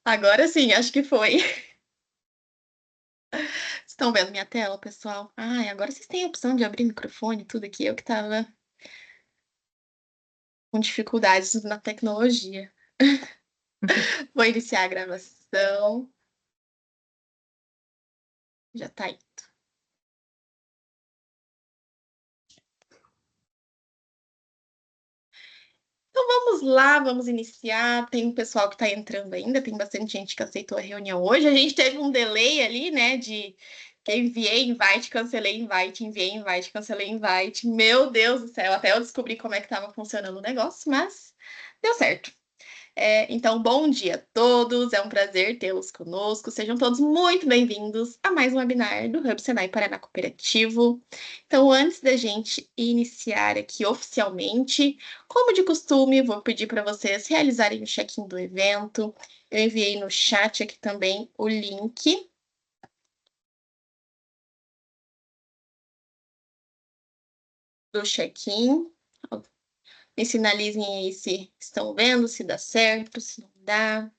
Agora sim, acho que foi. Estão vendo minha tela, pessoal? Ai, agora vocês têm a opção de abrir microfone, tudo aqui. Eu que estava com dificuldades na tecnologia. Vou iniciar a gravação. Já tá indo. Então vamos lá, vamos iniciar. Tem um pessoal que está entrando ainda, tem bastante gente que aceitou a reunião hoje. A gente teve um delay ali, né, de que eu enviei invite, cancelei invite, enviei invite, cancelei invite. Meu Deus do céu, até eu descobri como é que estava funcionando o negócio, mas deu certo. Então, bom dia a todos, é um prazer tê-los conosco. Sejam todos muito bem-vindos a mais um webinar do Hub Senai Paraná Cooperativo. Então, antes da gente iniciar aqui oficialmente, como de costume, vou pedir para vocês realizarem o check-in do evento. Eu enviei no chat aqui também o link do check-in. Me sinalizem aí se estão vendo, se dá certo, se não dá.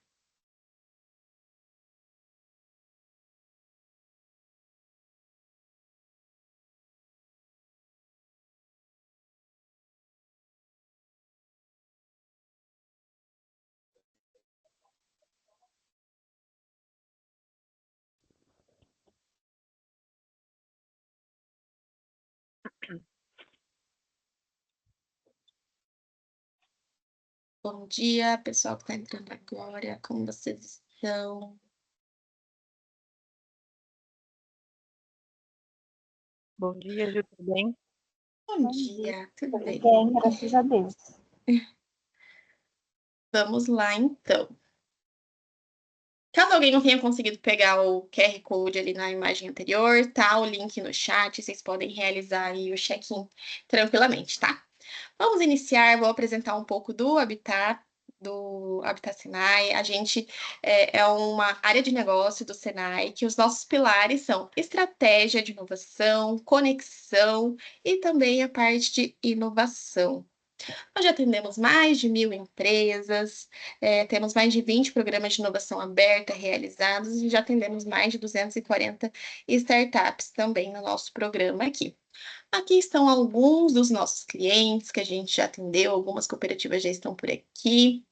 Bom dia, pessoal que está entrando agora, como vocês estão? Bom dia, Ju, tudo bem? Bom dia, tudo bem? Bem, graças a Deus. Vamos lá, então. Caso alguém não tenha conseguido pegar o QR Code ali na imagem anterior, tá o link no chat, vocês podem realizar aí o check-in tranquilamente, tá? Vamos iniciar, vou apresentar um pouco do Habitat Senai. A gente é uma área de negócio do Senai que os nossos pilares são estratégia de inovação, conexão e também a parte de inovação. Nós já atendemos mais de 1.000 empresas, temos mais de 20 programas de inovação aberta realizados e já atendemos mais de 240 startups também no nosso programa aqui. Aqui estão alguns dos nossos clientes que a gente já atendeu, algumas cooperativas já estão por aqui.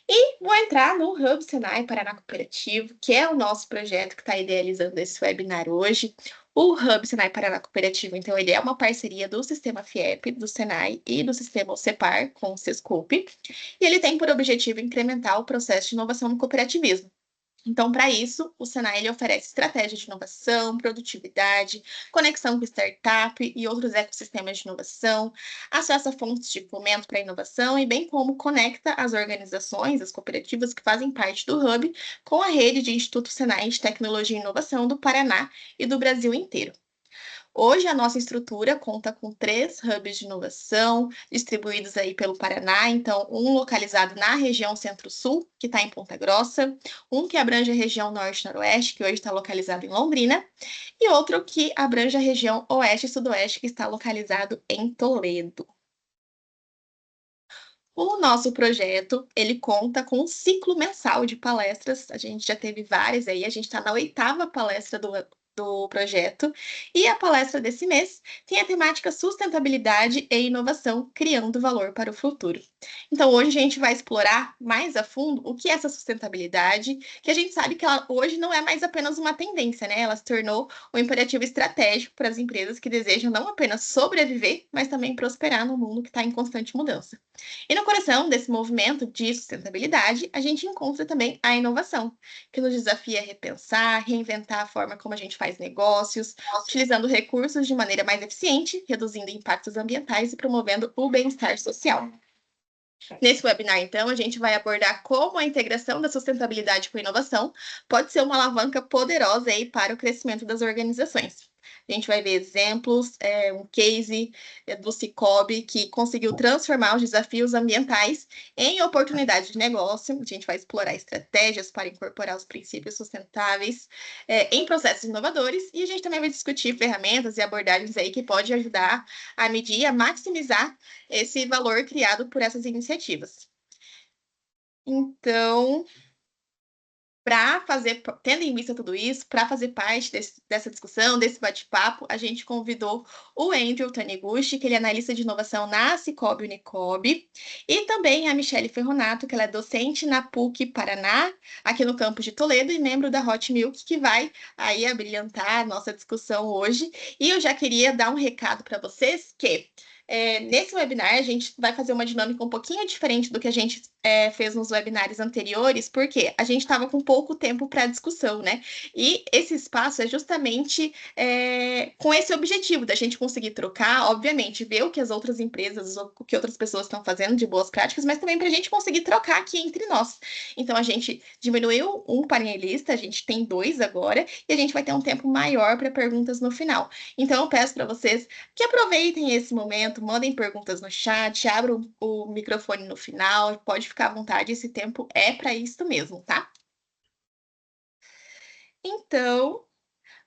E vou entrar no Hub Senai Paraná Cooperativo, que é o nosso projeto que está idealizando esse webinar hoje. O Hub Senai Paraná Cooperativo, então, ele é uma parceria do Sistema FIEP, do Senai e do Sistema OCEPAR com o Sescope, e ele tem por objetivo incrementar o processo de inovação no cooperativismo. Então, para isso, o Senai ele oferece estratégia de inovação, produtividade, conexão com startup e outros ecossistemas de inovação, acesso a fontes de fomento para a inovação e bem como conecta as organizações, as cooperativas que fazem parte do Hub com a rede de Instituto Senai de Tecnologia e Inovação do Paraná e do Brasil inteiro. Hoje, a nossa estrutura conta com 3 hubs de inovação distribuídos aí pelo Paraná. Então, um localizado na região Centro-Sul, que está em Ponta Grossa, um que abrange a região Norte-Noroeste, que hoje está localizado em Londrina, e outro que abrange a região Oeste e Sudoeste, que está localizado em Toledo. O nosso projeto, ele conta com um ciclo mensal de palestras, a gente já teve várias aí, a gente está na 8ª palestra do projeto, e a palestra desse mês tem a temática sustentabilidade e inovação, criando valor para o futuro. Então, hoje a gente vai explorar mais a fundo o que é essa sustentabilidade, que a gente sabe que ela hoje não é mais apenas uma tendência, né? Ela se tornou um imperativo estratégico para as empresas que desejam não apenas sobreviver, mas também prosperar no mundo que está em constante mudança. E no coração desse movimento de sustentabilidade, a gente encontra também a inovação, que nos desafia a repensar, reinventar a forma como a gente faz negócios, utilizando recursos de maneira mais eficiente, reduzindo impactos ambientais e promovendo o bem-estar social. Nesse webinar, então, a gente vai abordar como a integração da sustentabilidade com a inovação pode ser uma alavanca poderosa aí para o crescimento das organizações. A gente vai ver exemplos, um case do Cicobi, que conseguiu transformar os desafios ambientais em oportunidades de negócio. A gente vai explorar estratégias para incorporar os princípios sustentáveis em processos inovadores. E a gente também vai discutir ferramentas e abordagens aí que podem ajudar a medir, a maximizar esse valor criado por essas iniciativas. Então, tendo em vista tudo isso, para fazer parte dessa discussão, desse bate-papo, a gente convidou o Andrew Taniguchi, que ele é analista de inovação na Cicobi Unicobi, e também a Michele Ferronato, que ela é docente na PUC Paraná, aqui no campus de Toledo, e membro da Hot Milk, que vai aí abrilhantar a nossa discussão hoje. E eu já queria dar um recado para vocês que nesse webinar, a gente vai fazer uma dinâmica um pouquinho diferente do que a gente fez nos webinários anteriores, porque a gente estava com pouco tempo para discussão, né? E esse espaço é justamente com esse objetivo da gente conseguir trocar, obviamente, ver o que as outras empresas, o que outras pessoas estão fazendo de boas práticas, mas também para a gente conseguir trocar aqui entre nós. Então, a gente diminuiu um painelista, a gente tem 2 agora, e a gente vai ter um tempo maior para perguntas no final. Então, eu peço para vocês que aproveitem esse momento, mandem perguntas no chat, abram o microfone no final, pode ficar à vontade, esse tempo é para isso mesmo, tá? Então,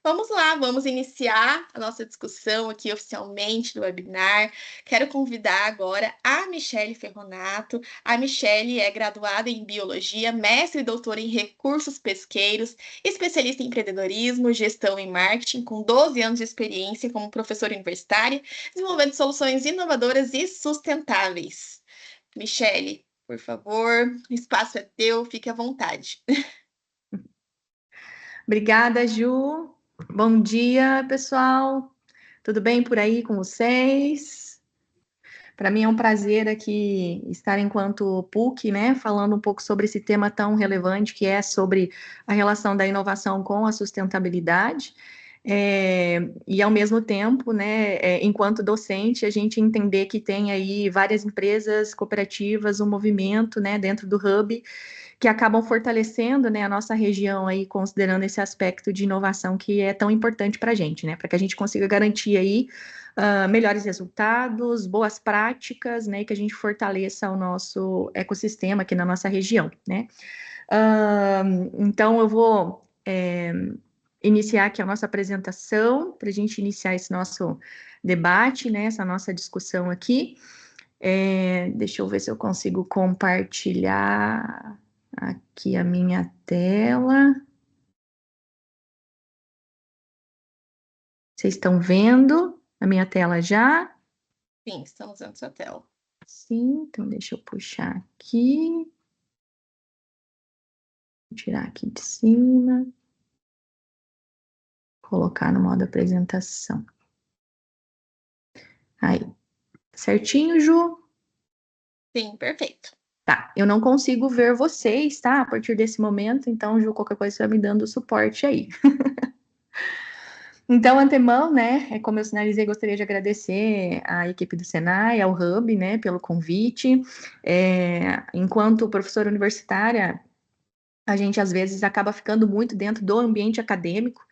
vamos lá, vamos iniciar a nossa discussão aqui oficialmente do webinar. Quero convidar agora a Michele Ferronato. A Michele é graduada em Biologia, mestre e doutora em Recursos Pesqueiros, especialista em empreendedorismo, gestão e marketing, com 12 anos de experiência como professora universitária, desenvolvendo soluções inovadoras e sustentáveis. Michele, por favor, o espaço é teu, fique à vontade. Obrigada, Ju. Bom dia, pessoal. Tudo bem por aí com vocês? Para mim é um prazer aqui estar enquanto PUC, né, falando um pouco sobre esse tema tão relevante que é sobre a relação da inovação com a sustentabilidade. E ao mesmo tempo, né, enquanto docente, a gente entender que tem aí várias empresas, cooperativas, um movimento, né, dentro do Hub, que acabam fortalecendo, né, a nossa região aí, considerando esse aspecto de inovação que é tão importante para a gente, né, para que a gente consiga garantir aí melhores resultados, boas práticas, né, e que a gente fortaleça o nosso ecossistema aqui na nossa região, né. Então, eu vou iniciar aqui a nossa apresentação, para a gente iniciar esse nosso debate, né, essa nossa discussão aqui. Deixa eu ver se eu consigo compartilhar aqui a minha tela. Vocês estão vendo a minha tela já? Sim, estamos usando sua tela. Sim, então deixa eu puxar aqui. Vou tirar aqui de cima. Colocar no modo apresentação. Aí. Certinho, Ju? Sim, perfeito. Tá, eu não consigo ver vocês, tá? A partir desse momento, então, Ju, qualquer coisa você vai me dando suporte aí. Então, antemão, né, como eu sinalizei, gostaria de agradecer à equipe do Senai, ao Hub, né, pelo convite. Enquanto professora universitária, a gente às vezes acaba ficando muito dentro do ambiente acadêmico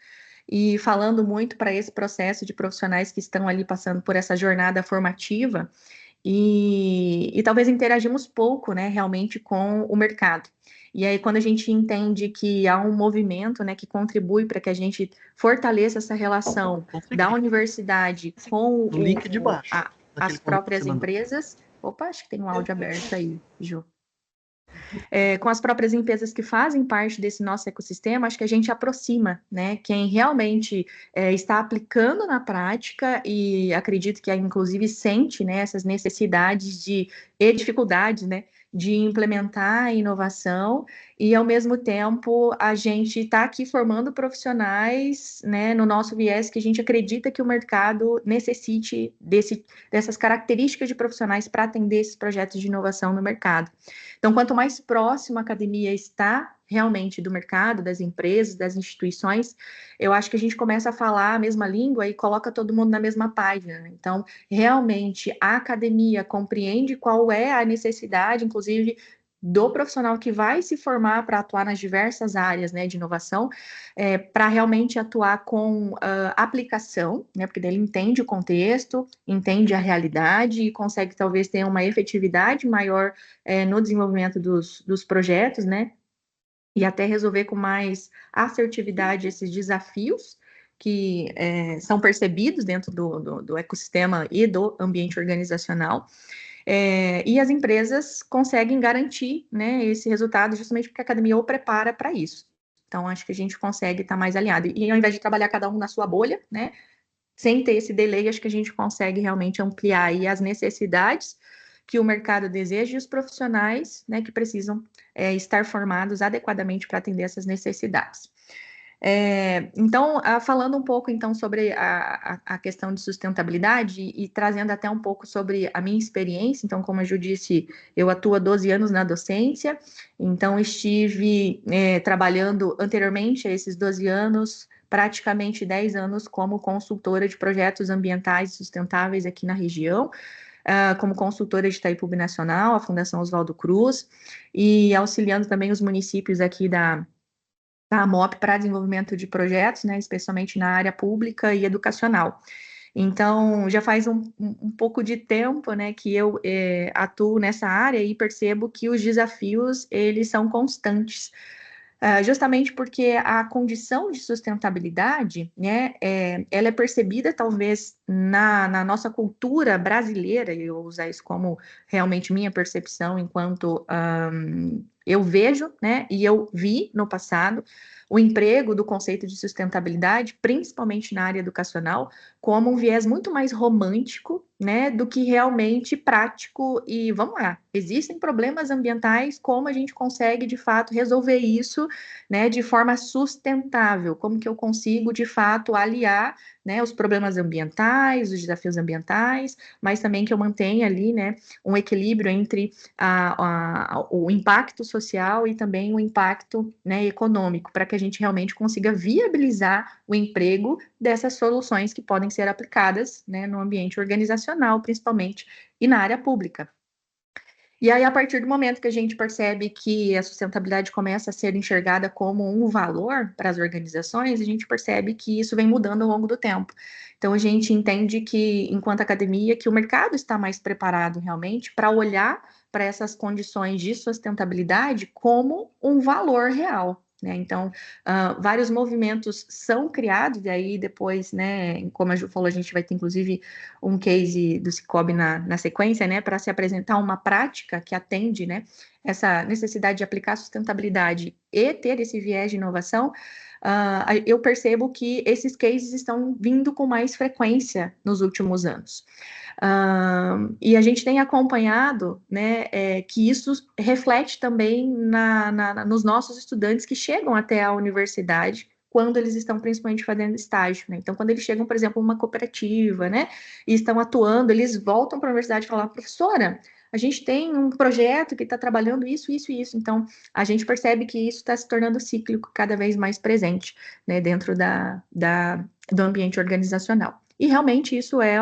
e falando muito para esse processo de profissionais que estão ali passando por essa jornada formativa e talvez interagimos pouco, né, realmente com o mercado. E aí, quando a gente entende que há um movimento, né, que contribui para que a gente fortaleça essa relação da universidade com o link de baixo, as próprias empresas. Opa, acho que tem um áudio aberto aí, Ju. Com as próprias empresas que fazem parte desse nosso ecossistema, acho que a gente aproxima, né, quem realmente está aplicando na prática e acredito que inclusive sente, né, essas necessidades e dificuldades, né, de implementar a inovação e, ao mesmo tempo, a gente está aqui formando profissionais, né, no nosso viés que a gente acredita que o mercado necessite dessas características de profissionais para atender esses projetos de inovação no mercado. Então, quanto mais próximo a academia está realmente do mercado, das empresas, das instituições, eu acho que a gente começa a falar a mesma língua e coloca todo mundo na mesma página. Então, realmente, a academia compreende qual é a necessidade, inclusive, do profissional que vai se formar para atuar nas diversas áreas, né, de inovação, para realmente atuar com aplicação, né, porque daí ele entende o contexto, entende a realidade e consegue talvez ter uma efetividade maior no desenvolvimento dos projetos, né, e até resolver com mais assertividade esses desafios que são percebidos dentro do ecossistema e do ambiente organizacional. E as empresas conseguem garantir, né, esse resultado justamente porque a academia o prepara para isso. Então, acho que a gente consegue estar mais alinhado. E ao invés de trabalhar cada um na sua bolha, né, sem ter esse delay, acho que a gente consegue realmente ampliar aí as necessidades que o mercado deseja e os profissionais, né, que precisam estar formados adequadamente para atender essas necessidades. Então, falando um pouco então sobre a questão de sustentabilidade e trazendo até um pouco sobre a minha experiência, então, como a Ju disse, eu atuo há 12 anos na docência, então estive trabalhando anteriormente a esses 12 anos, praticamente 10 anos como consultora de projetos ambientais sustentáveis aqui na região, como consultora de Itaipu Binacional, a Fundação Oswaldo Cruz, e auxiliando também os municípios aqui da MOP para desenvolvimento de projetos, né, especialmente na área pública e educacional. Então, já faz um pouco de tempo, né, que eu atuo nessa área e percebo que os desafios, eles são constantes. Justamente porque a condição de sustentabilidade, né, ela é percebida talvez na nossa cultura brasileira, e eu vou usar isso como realmente minha percepção enquanto eu vejo, né, e eu vi no passado o emprego do conceito de sustentabilidade, principalmente na área educacional, como um viés muito mais romântico, né, do que realmente prático. E vamos lá, existem problemas ambientais, como a gente consegue de fato resolver isso, né, de forma sustentável? Como que eu consigo de fato aliar, né, os problemas ambientais, os desafios ambientais, mas também que eu mantenha ali, né, um equilíbrio entre o impacto social e também o impacto, né, econômico, para que a gente realmente consiga viabilizar o emprego dessas soluções que podem ser aplicadas, né, no ambiente organizacional, principalmente, e na área pública. E aí, a partir do momento que a gente percebe que a sustentabilidade começa a ser enxergada como um valor para as organizações, a gente percebe que isso vem mudando ao longo do tempo. Então, a gente entende que, enquanto academia, que o mercado está mais preparado realmente para olhar para essas condições de sustentabilidade como um valor real, né? Então, vários movimentos são criados, e aí depois, né, como a Ju falou, a gente vai ter, inclusive, um case do Cicobi na sequência, né, para se apresentar uma prática que atende, né, essa necessidade de aplicar sustentabilidade e ter esse viés de inovação. Eu percebo que esses cases estão vindo com mais frequência nos últimos anos. E a gente tem acompanhado, né, que isso reflete também nos nossos estudantes que chegam até a universidade, quando eles estão principalmente fazendo estágio, né? Então, quando eles chegam, por exemplo, uma cooperativa, né, e estão atuando, eles voltam para a universidade e falam: professora, a gente tem um projeto que está trabalhando isso, isso e isso. Então, a gente percebe que isso está se tornando cíclico, cada vez mais presente, né, dentro do ambiente organizacional. E realmente isso é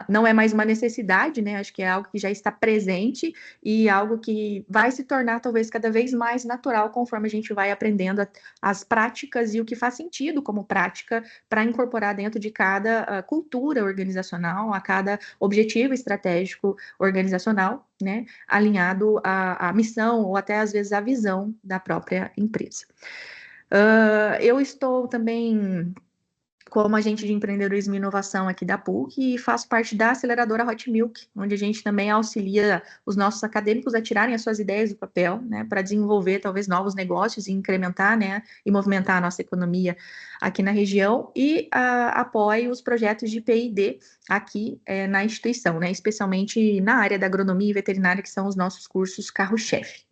não é mais uma necessidade, né? Acho que é algo que já está presente e algo que vai se tornar talvez cada vez mais natural conforme a gente vai aprendendo as práticas e o que faz sentido como prática para incorporar dentro de cada cultura organizacional, a cada objetivo estratégico organizacional, né? Alinhado à missão ou até às vezes à visão da própria empresa. Eu estou também como agente de empreendedorismo e inovação aqui da PUC e faço parte da aceleradora Hot Milk, onde a gente também auxilia os nossos acadêmicos a tirarem as suas ideias do papel, né, para desenvolver talvez novos negócios e incrementar, né, e movimentar a nossa economia aqui na região e apoio os projetos de P&D aqui na instituição, né, especialmente na área da agronomia e veterinária, que são os nossos cursos carro-chefe.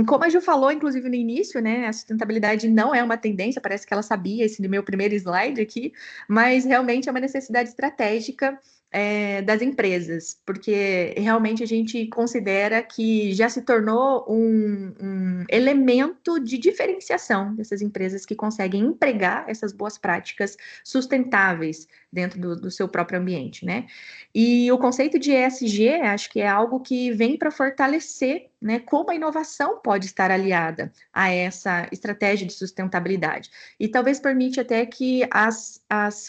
Como a Ju falou, inclusive no início, né, a sustentabilidade não é uma tendência, parece que ela sabia esse meu primeiro slide aqui, mas realmente é uma necessidade estratégica das empresas, porque realmente a gente considera que já se tornou um elemento de diferenciação dessas empresas que conseguem empregar essas boas práticas sustentáveis dentro do seu próprio ambiente, né? E o conceito de ESG, acho que é algo que vem para fortalecer, né, como a inovação pode estar aliada a essa estratégia de sustentabilidade. E talvez permite até que as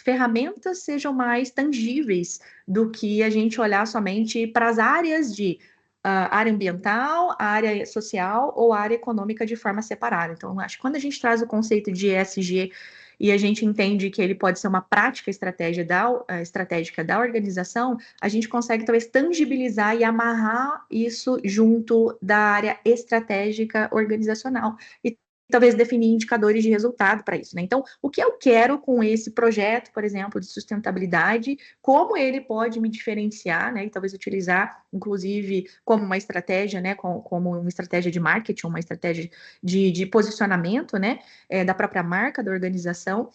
ferramentas sejam mais tangíveis do que a gente olhar somente para as áreas de área ambiental, área social ou área econômica de forma separada. Então, acho que quando a gente traz o conceito de ESG e a gente entende que ele pode ser uma prática estratégica da organização, a gente consegue talvez tangibilizar e amarrar isso junto da área estratégica organizacional e talvez definir indicadores de resultado para isso, né? Então, o que eu quero com esse projeto, por exemplo, de sustentabilidade, como ele pode me diferenciar, né? E talvez utilizar, inclusive, como uma estratégia, né? Como uma estratégia de marketing, uma estratégia de posicionamento, né? Da própria marca, da organização,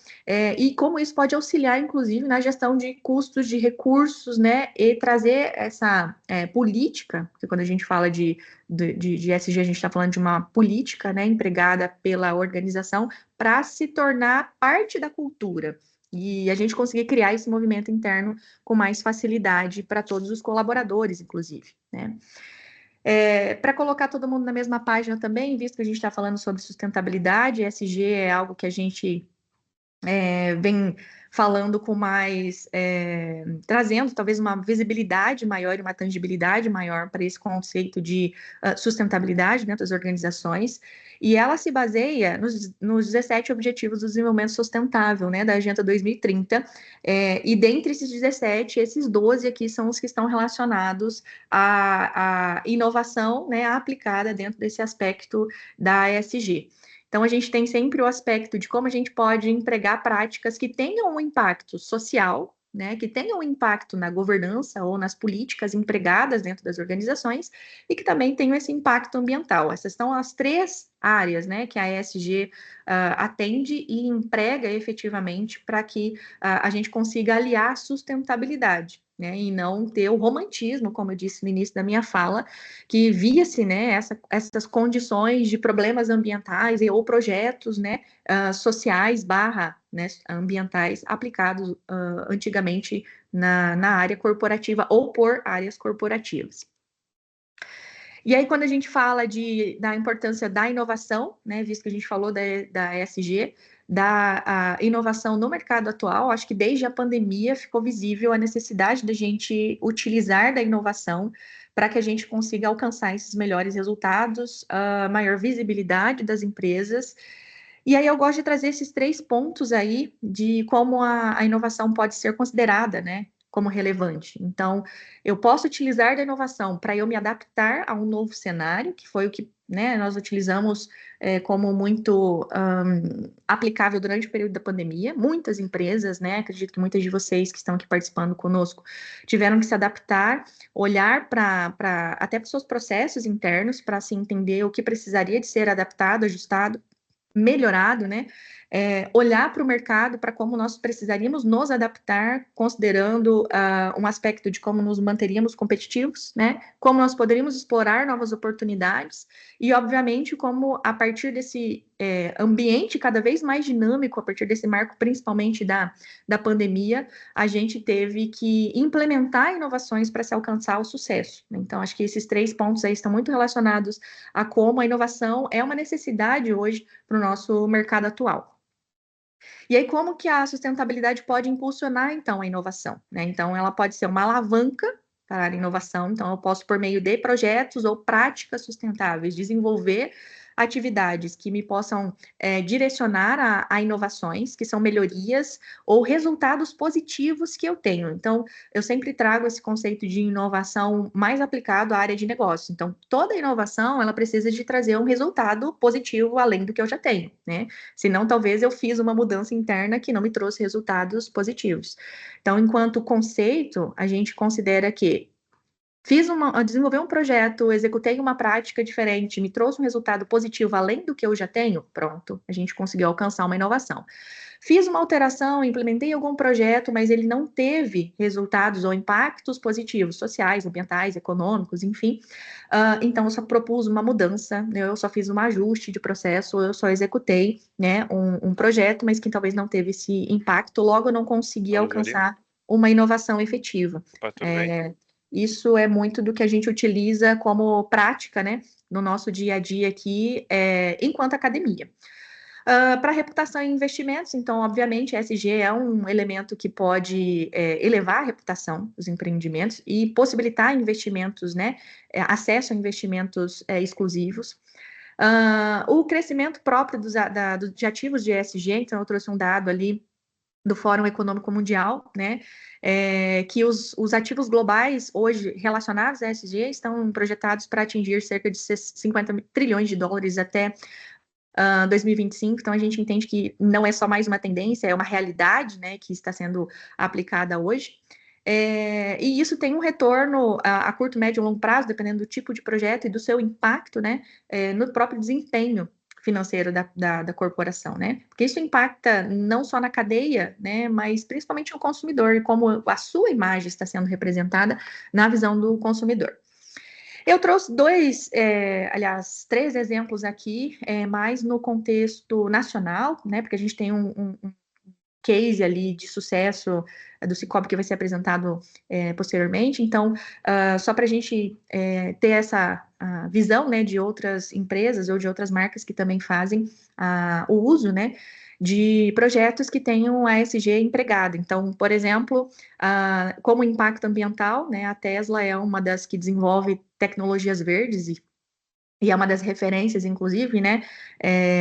e como isso pode auxiliar, inclusive, na gestão de custos, de recursos, né? E trazer essa política, porque quando a gente fala de ESG, a gente está falando de uma política, né, empregada pela organização para se tornar parte da cultura. E a gente conseguir criar esse movimento interno com mais facilidade para todos os colaboradores, inclusive, né? Para colocar todo mundo na mesma página também, visto que a gente está falando sobre sustentabilidade, ESG é algo que a gente vem falando com mais, trazendo talvez uma visibilidade maior e uma tangibilidade maior para esse conceito de sustentabilidade dentro das organizações, e ela se baseia nos 17 Objetivos do Desenvolvimento Sustentável, né, da Agenda 2030, e dentre esses 17, esses 12 aqui são os que estão relacionados à inovação, né, aplicada dentro desse aspecto da ESG. Então, a gente tem sempre o aspecto de como a gente pode empregar práticas que tenham um impacto social, né, que tenham um impacto na governança ou nas políticas empregadas dentro das organizações e que também tenham esse impacto ambiental. Essas são as três áreas, né, que a ESG atende e emprega efetivamente para que a gente consiga aliar a sustentabilidade, né, e não ter o romantismo, como eu disse no início da minha fala, que via-se, né, essas condições de problemas ambientais ou projetos, né, sociais né, ambientais aplicados antigamente na área corporativa ou por áreas corporativas. E aí, quando a gente fala da importância da inovação, né, visto que a gente falou da ESG, da inovação no mercado atual, acho que desde a pandemia ficou visível a necessidade da gente utilizar da inovação para que a gente consiga alcançar esses melhores resultados, a maior visibilidade das empresas. E aí eu gosto de trazer esses 3 pontos aí de como a inovação pode ser considerada, né, como relevante. Então, eu posso utilizar da inovação para eu me adaptar a um novo cenário, que foi o que, né, nós utilizamos como muito aplicável durante o período da pandemia. Muitas empresas, né, acredito que muitas de vocês que estão aqui participando conosco tiveram que se adaptar, olhar até para os seus processos internos, para se entender o que precisaria de ser adaptado, ajustado, melhorado, né? Olhar para o mercado, para como nós precisaríamos nos adaptar, considerando um aspecto de como nos manteríamos competitivos, né? Como nós poderíamos explorar novas oportunidades e, obviamente, como a partir desse ambiente cada vez mais dinâmico, a partir desse marco, principalmente da pandemia, a gente teve que implementar inovações para se alcançar o sucesso. Então, acho que esses 3 pontos aí estão muito relacionados a como a inovação é uma necessidade hoje para o nosso mercado atual. E aí, como que a sustentabilidade pode impulsionar, então, a inovação, né? Então, ela pode ser uma alavanca para a inovação. Então, eu posso, por meio de projetos ou práticas sustentáveis, desenvolver atividades que me possam direcionar a inovações, que são melhorias ou resultados positivos que eu tenho. Então, eu sempre trago esse conceito de inovação mais aplicado à área de negócio. Então, toda inovação, ela precisa de trazer um resultado positivo além do que eu já tenho, né? Senão, talvez eu fiz uma mudança interna que não me trouxe resultados positivos. Então, enquanto conceito, a gente considera que desenvolvi um projeto, executei uma prática diferente, me trouxe um resultado positivo além do que eu já tenho, pronto, a gente conseguiu alcançar uma inovação. Fiz uma alteração, implementei algum projeto, mas ele não teve resultados ou impactos positivos, sociais, ambientais, econômicos, enfim. Então, eu só propus uma mudança, né? Eu só fiz um ajuste de processo, eu só executei, né, um projeto, mas que talvez não teve esse impacto, logo eu não consegui alcançar uma inovação efetiva. Isso é muito do que a gente utiliza como prática, né, no nosso dia a dia aqui, enquanto academia. Para reputação e investimentos, então, obviamente, ESG é um elemento que pode elevar a reputação dos empreendimentos e possibilitar investimentos, né, acesso a investimentos exclusivos. O crescimento próprio de ativos de ESG, então eu trouxe um dado ali do Fórum Econômico Mundial, né, que os ativos globais hoje relacionados a ESG estão projetados para atingir cerca de 50 trilhões de dólares até 2025, então a gente entende que não é só mais uma tendência, é uma realidade, né, que está sendo aplicada hoje. E isso tem um retorno a curto, médio e longo prazo, dependendo do tipo de projeto e do seu impacto, né, no próprio desempenho financeiro da corporação, né? Porque isso impacta não só na cadeia, né, mas principalmente no consumidor e como a sua imagem está sendo representada na visão do consumidor. Eu trouxe aliás, 3 exemplos aqui, mais no contexto nacional, né? Porque a gente tem um case ali de sucesso do Cicobi que vai ser apresentado posteriormente. Então, só para a gente ter essa visão, né, de outras empresas ou de outras marcas que também fazem o uso, né, de projetos que tenham a ESG empregado. Então, por exemplo, como impacto ambiental, né, a Tesla é uma das que desenvolve tecnologias verdes e é uma das referências, inclusive, né,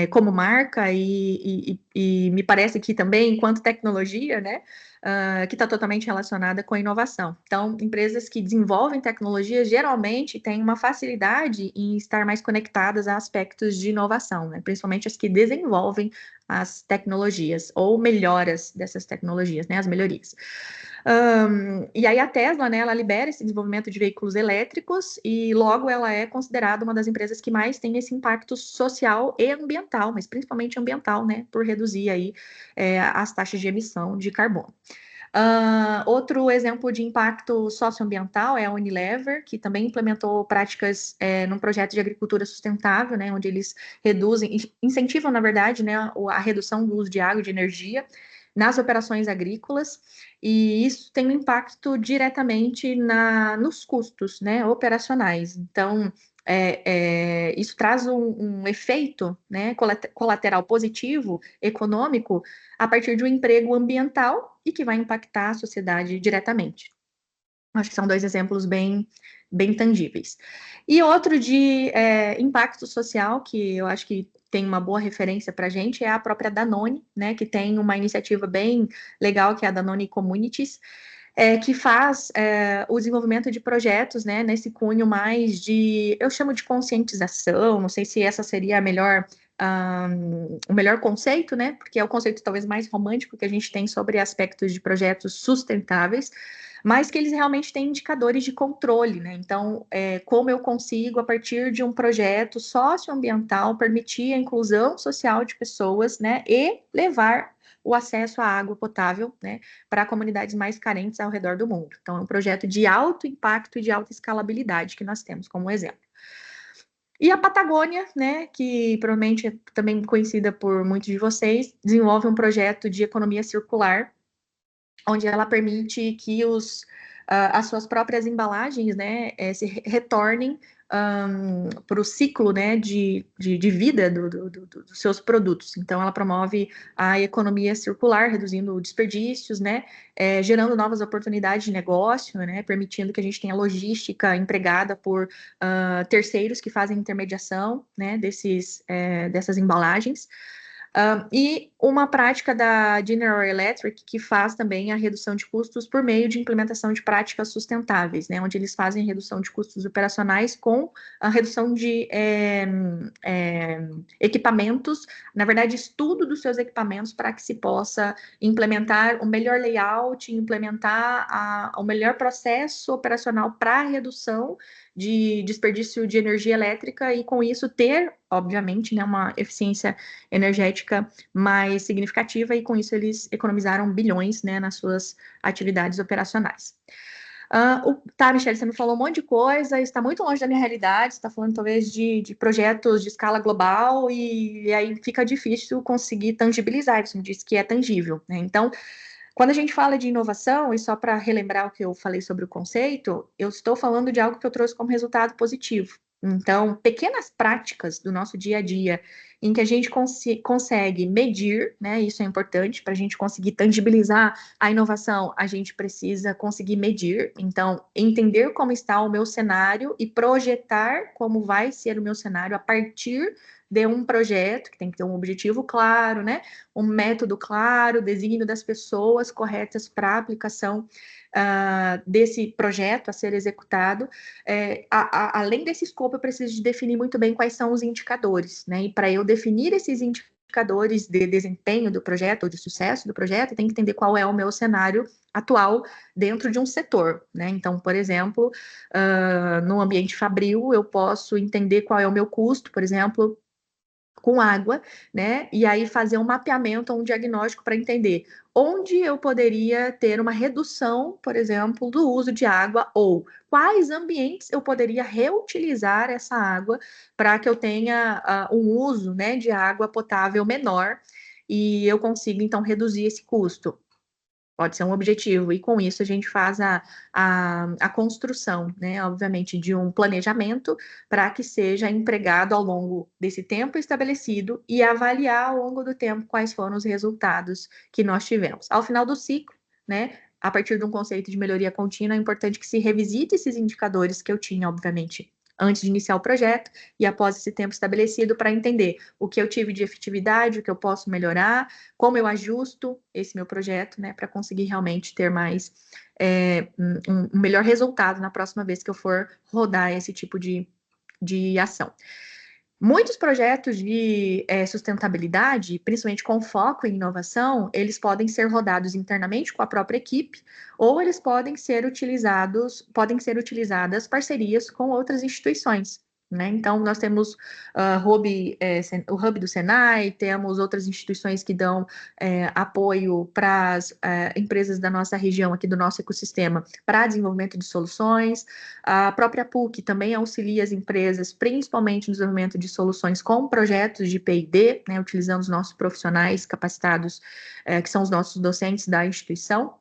como marca e me parece que também, enquanto tecnologia, né, que está totalmente relacionada com a inovação. Então, empresas que desenvolvem tecnologia geralmente têm uma facilidade em estar mais conectadas a aspectos de inovação, né, principalmente as que desenvolvem as tecnologias ou melhoras dessas tecnologias, né, as melhorias. E aí a Tesla, né, ela libera esse desenvolvimento de veículos elétricos e logo ela é considerada uma das empresas que mais tem esse impacto social e ambiental, mas principalmente ambiental, né, por reduzir aí as taxas de emissão de carbono. Outro exemplo de impacto socioambiental é a Unilever, que também implementou práticas num projeto de agricultura sustentável, né, onde eles incentivam, na verdade, né, a redução do uso de água e de energia nas operações agrícolas, e isso tem um impacto diretamente nos custos, né, operacionais. Então, isso traz um efeito, né, colateral positivo, econômico, a partir de um emprego ambiental e que vai impactar a sociedade diretamente. Acho que são 2 exemplos bem tangíveis. E outro de impacto social, que eu acho que tem uma boa referência para a gente, é a própria Danone, né, que tem uma iniciativa bem legal, que é a Danone Communities, que faz o desenvolvimento de projetos, né, nesse cunho mais eu chamo de conscientização, não sei se essa seria o melhor conceito, né, porque é o conceito talvez mais romântico que a gente tem sobre aspectos de projetos sustentáveis, mas que eles realmente têm indicadores de controle, né? Então, como eu consigo, a partir de um projeto socioambiental, permitir a inclusão social de pessoas, né? E levar o acesso à água potável, né? Para comunidades mais carentes ao redor do mundo. Então, é um projeto de alto impacto e de alta escalabilidade que nós temos como exemplo. E a Patagônia, né, que provavelmente é também conhecida por muitos de vocês, desenvolve um projeto de economia circular, onde ela permite que as suas próprias embalagens, né, se retornem para o ciclo, né, de vida dos seus produtos. Então, ela promove a economia circular, reduzindo desperdícios, né, gerando novas oportunidades de negócio, né, permitindo que a gente tenha logística empregada por terceiros que fazem intermediação, né, dessas embalagens. E uma prática da General Electric que faz também a redução de custos por meio de implementação de práticas sustentáveis, né, onde eles fazem redução de custos operacionais com a redução de equipamentos, na verdade, estudo dos seus equipamentos para que se possa implementar o melhor layout, implementar o melhor processo operacional para a redução de desperdício de energia elétrica e, com isso, ter, obviamente, né, uma eficiência energética mais significativa e, com isso, eles economizaram bilhões, né, nas suas atividades operacionais. Tá, Michelle, você me falou um monte de coisa, está muito longe da minha realidade, você está falando talvez de projetos de escala global e aí fica difícil conseguir tangibilizar, você me disse que é tangível, né? Então, quando a gente fala de inovação, e só para relembrar o que eu falei sobre o conceito, eu estou falando de algo que eu trouxe como resultado positivo, Então, pequenas práticas do nosso dia a dia em que a gente consegue medir, né? Isso é importante para a gente conseguir tangibilizar a inovação, a gente precisa conseguir medir. Então, entender como está o meu cenário e projetar como vai ser o meu cenário a partir de um projeto, que tem que ter um objetivo claro, né? Um método claro, designo das pessoas corretas para a aplicação desse projeto a ser executado. Além desse escopo, eu preciso de definir muito bem quais são os indicadores, né? E para eu definir esses indicadores de desempenho do projeto ou de sucesso do projeto, tem que entender qual é o meu cenário atual dentro de um setor, né? Então, por exemplo, no ambiente fabril, eu posso entender qual é o meu custo, por exemplo, com água, né? E aí fazer um mapeamento, um diagnóstico para entender onde eu poderia ter uma redução, por exemplo, do uso de água ou quais ambientes eu poderia reutilizar essa água para que eu tenha um uso, né, de água potável menor e eu consiga então reduzir esse custo. Pode ser um objetivo, e com isso a gente faz a construção, né, obviamente, de um planejamento para que seja empregado ao longo desse tempo estabelecido e avaliar ao longo do tempo quais foram os resultados que nós tivemos. Ao final do ciclo, né, a partir de um conceito de melhoria contínua, é importante que se revisite esses indicadores que eu tinha, obviamente, antes de iniciar o projeto e após esse tempo estabelecido para entender o que eu tive de efetividade, o que eu posso melhorar, como eu ajusto esse meu projeto, né, para conseguir realmente ter mais um melhor resultado na próxima vez que eu for rodar esse tipo de ação. Muitos projetos de sustentabilidade, principalmente com foco em inovação, eles podem ser rodados internamente com a própria equipe, ou eles podem ser utilizadas parcerias com outras instituições. Né? Então, nós temos o Hub do Senai, temos outras instituições que dão apoio para as empresas da nossa região, aqui do nosso ecossistema, para desenvolvimento de soluções. A própria PUC também auxilia as empresas, principalmente no desenvolvimento de soluções com projetos de P&D, né, utilizando os nossos profissionais capacitados, que são os nossos docentes da instituição,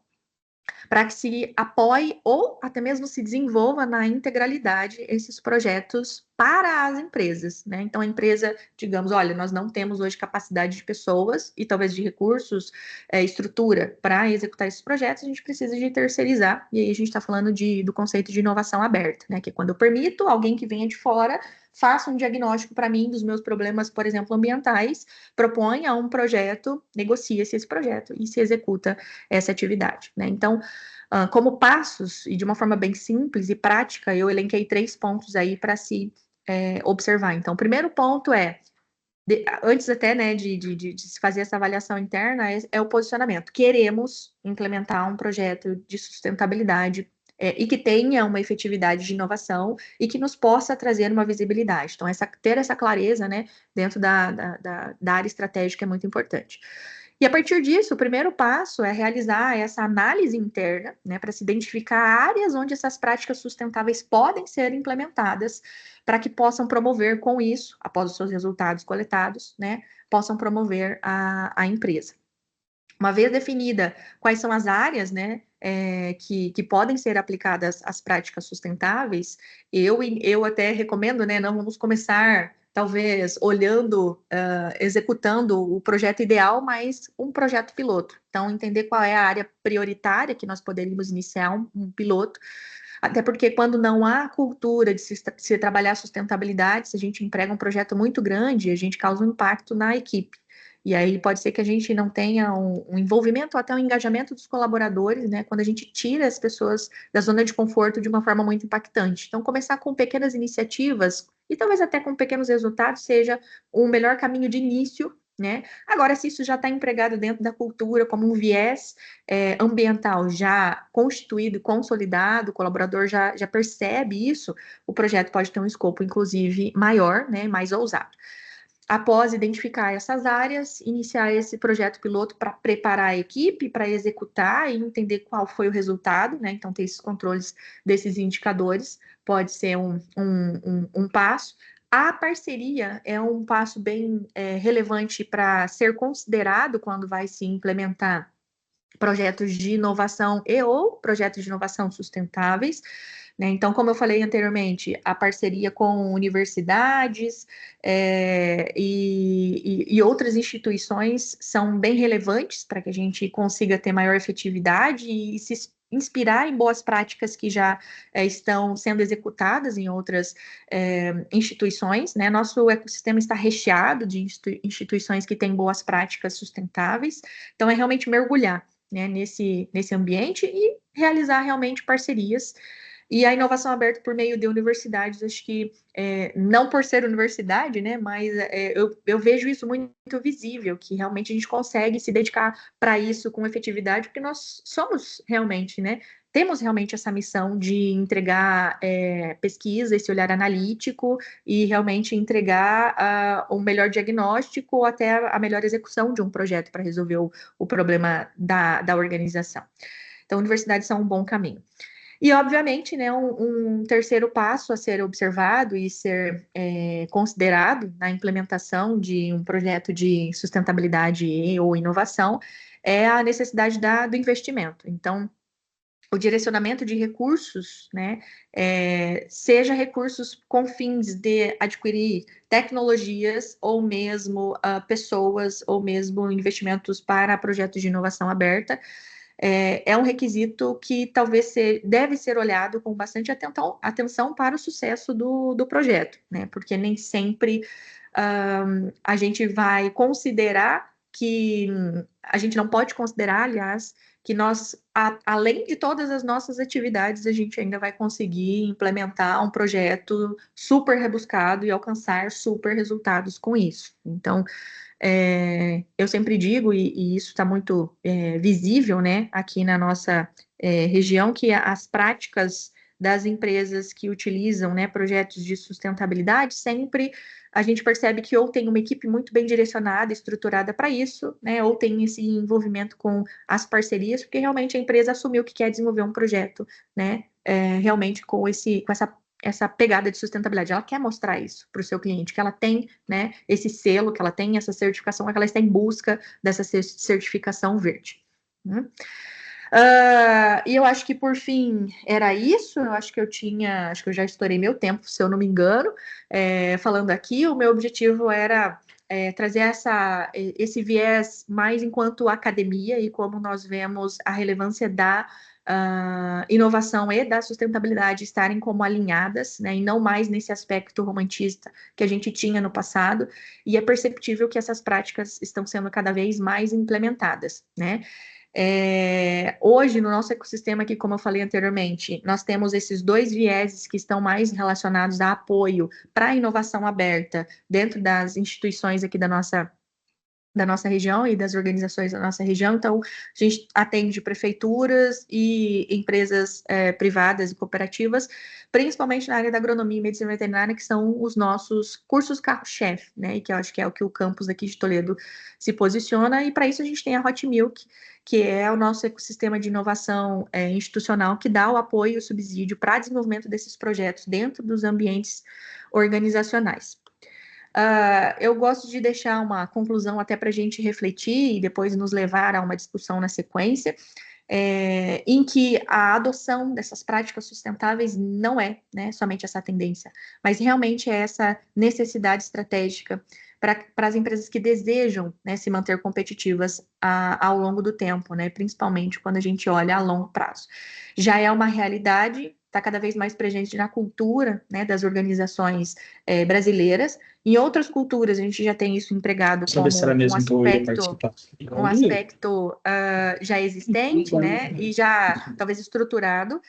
para que se apoie ou até mesmo se desenvolva na integralidade esses projetos para as empresas, né? Então, a empresa, digamos, olha, nós não temos hoje capacidade de pessoas e talvez de recursos, estrutura para executar esses projetos, a gente precisa de terceirizar, e aí a gente está falando do conceito de inovação aberta, né? Que é quando eu permito alguém que venha de fora faça um diagnóstico para mim dos meus problemas, por exemplo, ambientais, proponha um projeto, negocia-se esse projeto e se executa essa atividade, né? Então, como passos, e de uma forma bem simples e prática, eu elenquei 3 pontos aí para se observar. Então, o primeiro ponto antes até né, de se fazer essa avaliação interna, é o posicionamento. Queremos implementar um projeto de sustentabilidade e que tenha uma efetividade de inovação e que nos possa trazer uma visibilidade. Então, ter essa clareza né, dentro da área estratégica é muito importante. E a partir disso, o primeiro passo é realizar essa análise interna, né, para se identificar áreas onde essas práticas sustentáveis podem ser implementadas, para que possam promover com isso, após os seus resultados coletados, né, possam promover a empresa. Uma vez definida quais são as áreas, né, que podem ser aplicadas às práticas sustentáveis, eu até recomendo, né, não vamos começar talvez olhando, executando o projeto ideal, mas um projeto piloto. Então, entender qual é a área prioritária que nós poderíamos iniciar um piloto, até porque quando não há cultura de se trabalhar sustentabilidade, se a gente emprega um projeto muito grande, a gente causa um impacto na equipe. E aí pode ser que a gente não tenha um envolvimento ou até um engajamento dos colaboradores, né? Quando a gente tira as pessoas da zona de conforto de uma forma muito impactante. Então, começar com pequenas iniciativas e talvez até com pequenos resultados seja o melhor caminho de início, né? Agora, se isso já está empregado dentro da cultura como um viés ambiental já constituído, consolidado, o colaborador já percebe isso, o projeto pode ter um escopo, inclusive, maior, né? Mais ousado. Após identificar essas áreas, iniciar esse projeto piloto para preparar a equipe, para executar e entender qual foi o resultado, né? Então, ter esses controles desses indicadores pode ser um passo. A parceria é um passo bem relevante para ser considerado quando vai se implementar projetos de inovação e ou projetos de inovação sustentáveis, né? Então, como eu falei anteriormente, a parceria com universidades e outras instituições são bem relevantes para que a gente consiga ter maior efetividade e se inspirar em boas práticas que já estão sendo executadas em outras instituições, né? Nosso ecossistema está recheado de instituições que têm boas práticas sustentáveis, então é realmente mergulhar, né, nesse ambiente e realizar realmente parcerias. E a inovação aberta por meio de universidades, acho que, não por ser universidade, né, mas eu vejo isso muito visível, que realmente a gente consegue se dedicar para isso com efetividade, porque nós somos realmente, né, temos realmente essa missão de entregar pesquisa, esse olhar analítico e realmente entregar um melhor diagnóstico ou até a melhor execução de um projeto para resolver o problema da organização. Então, universidades são um bom caminho. E, obviamente, né, um terceiro passo a ser observado e ser considerado na implementação de um projeto de sustentabilidade ou inovação é a necessidade do investimento. Então, o direcionamento de recursos, né, seja recursos com fins de adquirir tecnologias ou mesmo pessoas ou mesmo investimentos para projetos de inovação aberta, é um requisito que talvez deve ser olhado com bastante atenção para o sucesso do projeto, né? Porque nem sempre a gente vai considerar que a gente não pode considerar, aliás, que nós, além de todas as nossas atividades, a gente ainda vai conseguir implementar um projeto super rebuscado e alcançar super resultados com isso. Então, eu sempre digo, e isso está muito visível, né, aqui na nossa região, que as práticas das empresas que utilizam, né, projetos de sustentabilidade, sempre a gente percebe que ou tem uma equipe muito bem direcionada, estruturada para isso, né, ou tem esse envolvimento com as parcerias, porque realmente a empresa assumiu que quer desenvolver um projeto, né, realmente com essa pegada de sustentabilidade. Ela quer mostrar isso para o seu cliente, que ela tem, né, esse selo, que ela tem essa certificação, que ela está em busca dessa certificação verde. Né? E eu acho que, por fim, era isso. Eu acho que acho que eu já estourei meu tempo, se eu não me engano, falando aqui. O meu objetivo era trazer esse viés mais enquanto academia e como nós vemos a relevância da inovação e da sustentabilidade estarem como alinhadas, né, e não mais nesse aspecto romantista que a gente tinha no passado, e é perceptível que essas práticas estão sendo cada vez mais implementadas, né? Hoje, no nosso ecossistema aqui, como eu falei anteriormente, nós temos esses dois vieses que estão mais relacionados a apoio para a inovação aberta dentro das instituições aqui da nossa região e das organizações da nossa região. Então, a gente atende prefeituras e empresas privadas e cooperativas, principalmente na área da agronomia e medicina veterinária, que são os nossos cursos carro-chefe, né? E que eu acho que é o que o campus aqui de Toledo se posiciona. E para isso a gente tem a Hot Milk, que é o nosso ecossistema de inovação institucional, que dá o apoio e o subsídio para desenvolvimento desses projetos dentro dos ambientes organizacionais. Eu gosto de deixar uma conclusão até para a gente refletir e depois nos levar a uma discussão na sequência, em que a adoção dessas práticas sustentáveis não é, né, somente essa tendência, mas realmente é essa necessidade estratégica para as empresas que desejam, né, se manter competitivas ao longo do tempo, né, principalmente quando a gente olha a longo prazo. Já é uma realidade, está cada vez mais presente na cultura, né, das organizações brasileiras. Em outras culturas, a gente já tem isso empregado como um aspecto já existente, né, e já talvez estruturado,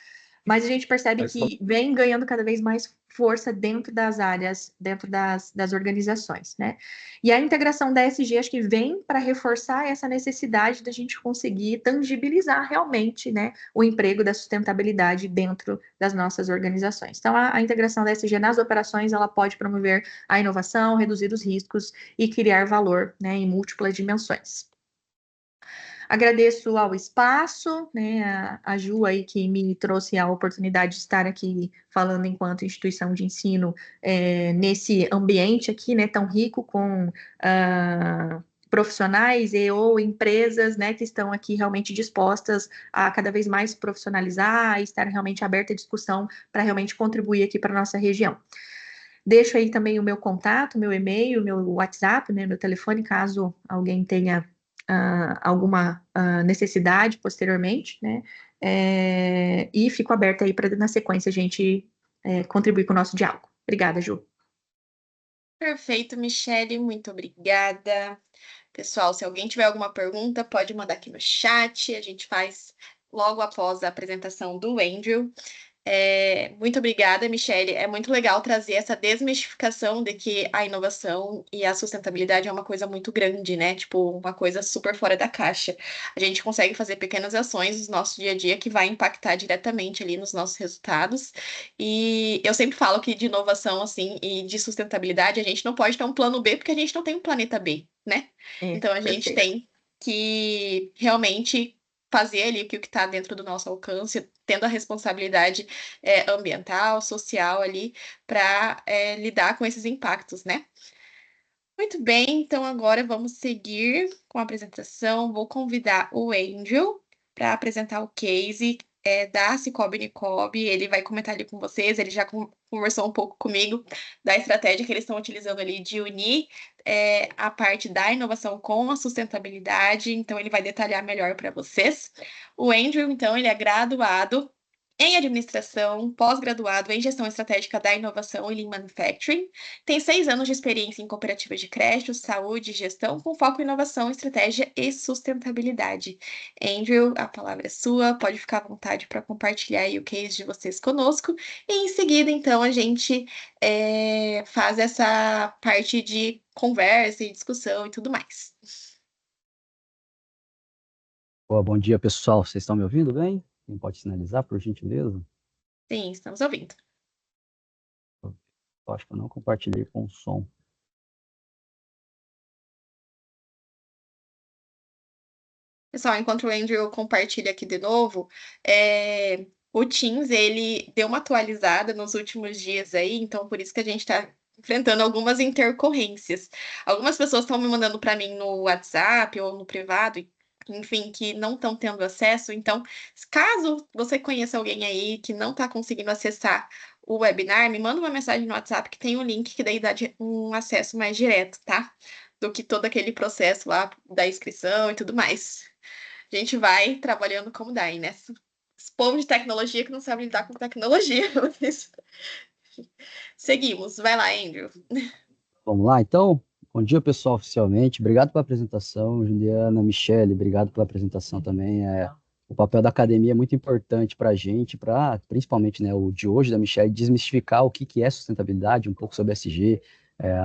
mas a gente percebe que vem ganhando cada vez mais força dentro das áreas, dentro das organizações, né? E a integração da ESG acho que vem para reforçar essa necessidade da gente conseguir tangibilizar realmente, né, o emprego da sustentabilidade dentro das nossas organizações. Então, a integração da ESG nas operações, ela pode promover a inovação, reduzir os riscos e criar valor, né, em múltiplas dimensões. Agradeço ao espaço, né, a Ju aí que me trouxe a oportunidade de estar aqui falando enquanto instituição de ensino nesse ambiente aqui, né, tão rico com profissionais e ou empresas, né, que estão aqui realmente dispostas a cada vez mais se profissionalizar e estar realmente aberta à discussão para realmente contribuir aqui para a nossa região. Deixo aí também o meu contato, meu e-mail, meu WhatsApp, né, meu telefone, caso alguém tenha alguma necessidade posteriormente, né? E fico aberta aí para, na sequência, a gente contribuir com o nosso diálogo. Obrigada, Ju. Perfeito, Michele, muito obrigada. Pessoal, se alguém tiver alguma pergunta, pode mandar aqui no chat, a gente faz logo após a apresentação do Andrew. Muito obrigada, Michele. É muito legal trazer essa desmistificação de que a inovação e a sustentabilidade é uma coisa muito grande, né? Tipo, uma coisa super fora da caixa. A gente consegue fazer pequenas ações no nosso dia a dia que vai impactar diretamente ali nos nossos resultados. E eu sempre falo que de inovação, assim, e de sustentabilidade, a gente não pode ter um plano B porque a gente não tem um planeta B, né? Então a gente Perfeito. tem que realmente fazer ali o que está dentro do nosso alcance, tendo a responsabilidade ambiental, social ali, para lidar com esses impactos, né? Muito bem, então agora vamos seguir com a apresentação. Vou convidar o Angel para apresentar o case da Cicobi Nicobi. Ele vai comentar ali com vocês. Ele já conversou um pouco comigo da estratégia que eles estão utilizando ali de unir a parte da inovação com a sustentabilidade. Então, ele vai detalhar melhor para vocês. O Andrew, então, ele é graduado em administração, pós-graduado em gestão estratégica da inovação e Lean Manufacturing. Tem 6 anos de experiência em cooperativas de crédito, saúde e gestão, com foco em inovação, estratégia e sustentabilidade. Andrew, a palavra é sua, pode ficar à vontade para compartilhar aí o case de vocês conosco. E em seguida, então, a gente faz essa parte de conversa e discussão e tudo mais. Boa, bom dia, pessoal. Vocês estão me ouvindo bem? Quem pode sinalizar, por gentileza? Sim, estamos ouvindo. Eu acho que eu não compartilhei com o som. Pessoal, enquanto o Andrew compartilha aqui de novo, o Teams, ele deu uma atualizada nos últimos dias aí, então por isso que a gente está enfrentando algumas intercorrências. Algumas pessoas estão me mandando para mim no WhatsApp ou no privado, enfim, que não estão tendo acesso. Então, caso você conheça alguém aí que não está conseguindo acessar o webinar, me manda uma mensagem no WhatsApp que tem o link que daí dá um acesso mais direto, tá? Do que todo aquele processo lá da inscrição e tudo mais. A gente vai trabalhando como dá, né? Esse povo de tecnologia que não sabe lidar com tecnologia. Mas seguimos. Vai lá, Andrew. Vamos lá, então? Bom dia, pessoal, oficialmente. Obrigado pela apresentação, Juliana, Michele, obrigado pela apresentação também. O papel da academia é muito importante para a gente, para principalmente, né, o de hoje da Michele, desmistificar o que é sustentabilidade, um pouco sobre SG,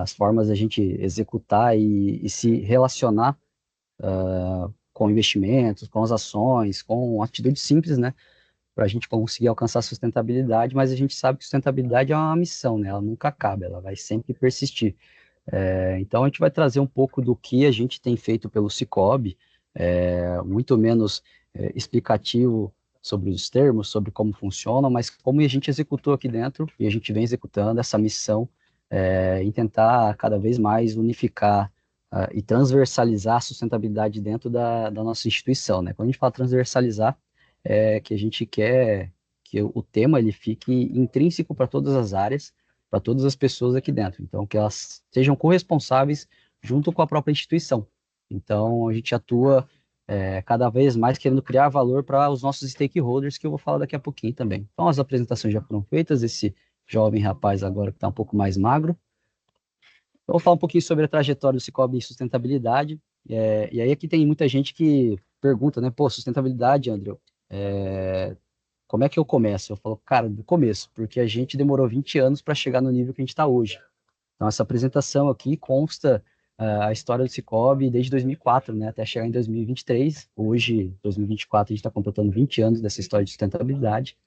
as formas da gente executar e se relacionar com investimentos, com as ações, com atitudes simples, né? Para a gente conseguir alcançar a sustentabilidade, mas a gente sabe que sustentabilidade é uma missão, né? Ela nunca acaba, ela vai sempre persistir. Então a gente vai trazer um pouco do que a gente tem feito pelo Cicobi, muito menos explicativo sobre os termos, sobre como funciona, mas como a gente executou aqui dentro e a gente vem executando essa missão em tentar cada vez mais unificar e transversalizar a sustentabilidade dentro da nossa instituição, né? Quando a gente fala transversalizar, é que a gente quer que o tema ele fique intrínseco para todas as áreas, para todas as pessoas aqui dentro. Então, que elas sejam corresponsáveis junto com a própria instituição. Então, a gente atua cada vez mais querendo criar valor para os nossos stakeholders, que eu vou falar daqui a pouquinho também. Então, as apresentações já foram feitas, esse jovem rapaz agora que está um pouco mais magro. Eu vou falar um pouquinho sobre a trajetória do Cicobi em sustentabilidade. E aí aqui tem muita gente que pergunta, né? Pô, sustentabilidade, André, como é que eu começo? Eu falo, cara, do começo, porque a gente demorou 20 anos para chegar no nível que a gente está hoje. Então, essa apresentação aqui consta a história do Cicobi desde 2004, né, até chegar em 2023. Hoje, 2024, a gente está completando 20 anos dessa história de sustentabilidade.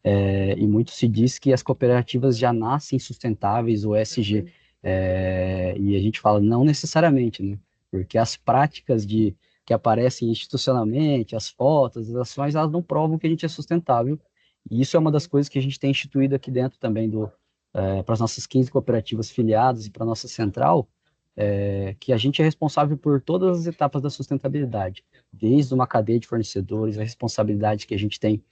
E muito se diz que as cooperativas já nascem sustentáveis, o ESG. E a gente fala, não necessariamente, né? Porque as práticas que aparecem institucionalmente, as fotos, as ações, elas não provam que a gente é sustentável. E isso é uma das coisas que a gente tem instituído aqui dentro também para as nossas 15 cooperativas filiadas e para a nossa central, que a gente é responsável por todas as etapas da sustentabilidade, desde uma cadeia de fornecedores, a responsabilidade que a gente tem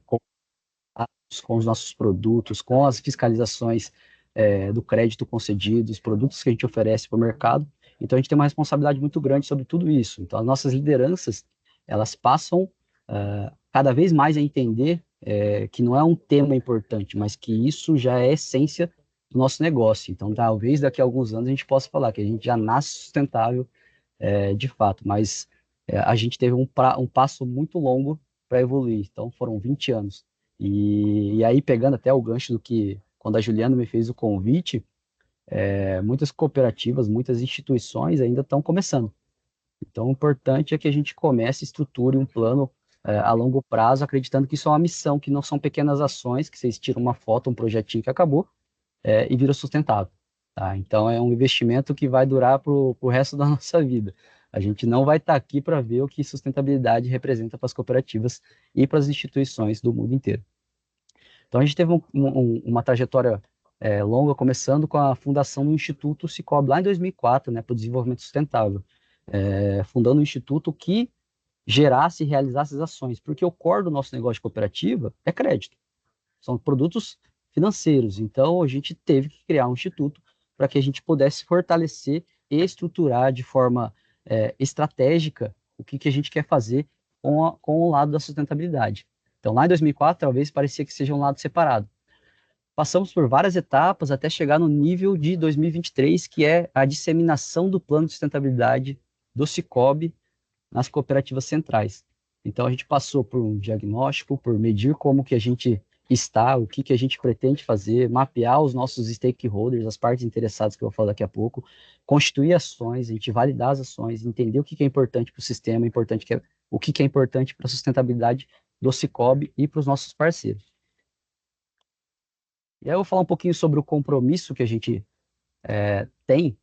com os nossos produtos, com as fiscalizações do crédito concedido, os produtos que a gente oferece para o mercado. Então, a gente tem uma responsabilidade muito grande sobre tudo isso. Então, as nossas lideranças, elas passam cada vez mais a entender que não é um tema importante, mas que isso já é a essência do nosso negócio. Então, talvez daqui a alguns anos a gente possa falar que a gente já nasce sustentável de fato, mas a gente teve um passo muito longo para evoluir. Então, foram 20 anos. E aí, pegando até o gancho do que, quando a Juliana me fez o convite, muitas cooperativas, muitas instituições ainda estão começando. Então, o importante é que a gente comece, estruture um plano a longo prazo, acreditando que isso é uma missão, que não são pequenas ações, que vocês tiram uma foto, um projetinho que acabou, e vira sustentável. Tá? Então, é um investimento que vai durar para o resto da nossa vida. A gente não vai estar aqui para ver o que sustentabilidade representa para as cooperativas e para as instituições do mundo inteiro. Então, a gente teve uma trajetória longa, começando com a fundação do Instituto Sicoob, lá em 2004, né, para o desenvolvimento sustentável, fundando um instituto que gerasse e realizasse as ações, porque o core do nosso negócio de cooperativa é crédito, são produtos financeiros. Então, a gente teve que criar um instituto para que a gente pudesse fortalecer e estruturar de forma estratégica o que a gente quer fazer com o lado da sustentabilidade. Então, lá em 2004, talvez parecia que seja um lado separado. Passamos por várias etapas até chegar no nível de 2023, que é a disseminação do plano de sustentabilidade do Sicoob nas cooperativas centrais. Então, a gente passou por um diagnóstico, por medir como que a gente está, o que a gente pretende fazer, mapear os nossos stakeholders, as partes interessadas que eu vou falar daqui a pouco, constituir ações, a gente validar as ações, entender o que é importante para o sistema, o que é importante para a sustentabilidade do Sicoob e para os nossos parceiros. E aí eu vou falar um pouquinho sobre o compromisso que a gente tem.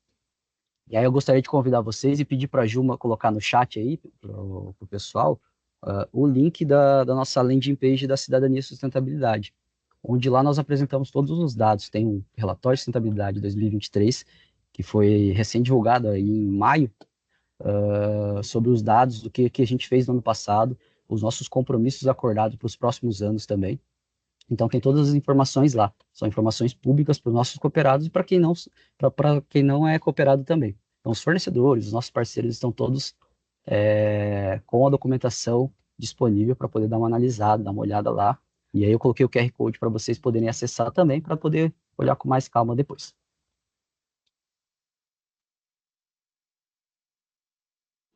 E aí eu gostaria de convidar vocês e pedir para a Juma colocar no chat aí, para o pessoal, o link da nossa landing page da Cidadania e Sustentabilidade, onde lá nós apresentamos todos os dados. Tem um relatório de sustentabilidade 2023, que foi recém-divulgado aí em maio, sobre os dados do que a gente fez no ano passado, os nossos compromissos acordados para os próximos anos também. Então tem todas as informações lá. São informações públicas para os nossos cooperados e para quem não é cooperado também. Então os fornecedores, os nossos parceiros estão todos com a documentação disponível para poder dar uma analisada, dar uma olhada lá. E aí eu coloquei o QR Code para vocês poderem acessar também, para poder olhar com mais calma depois.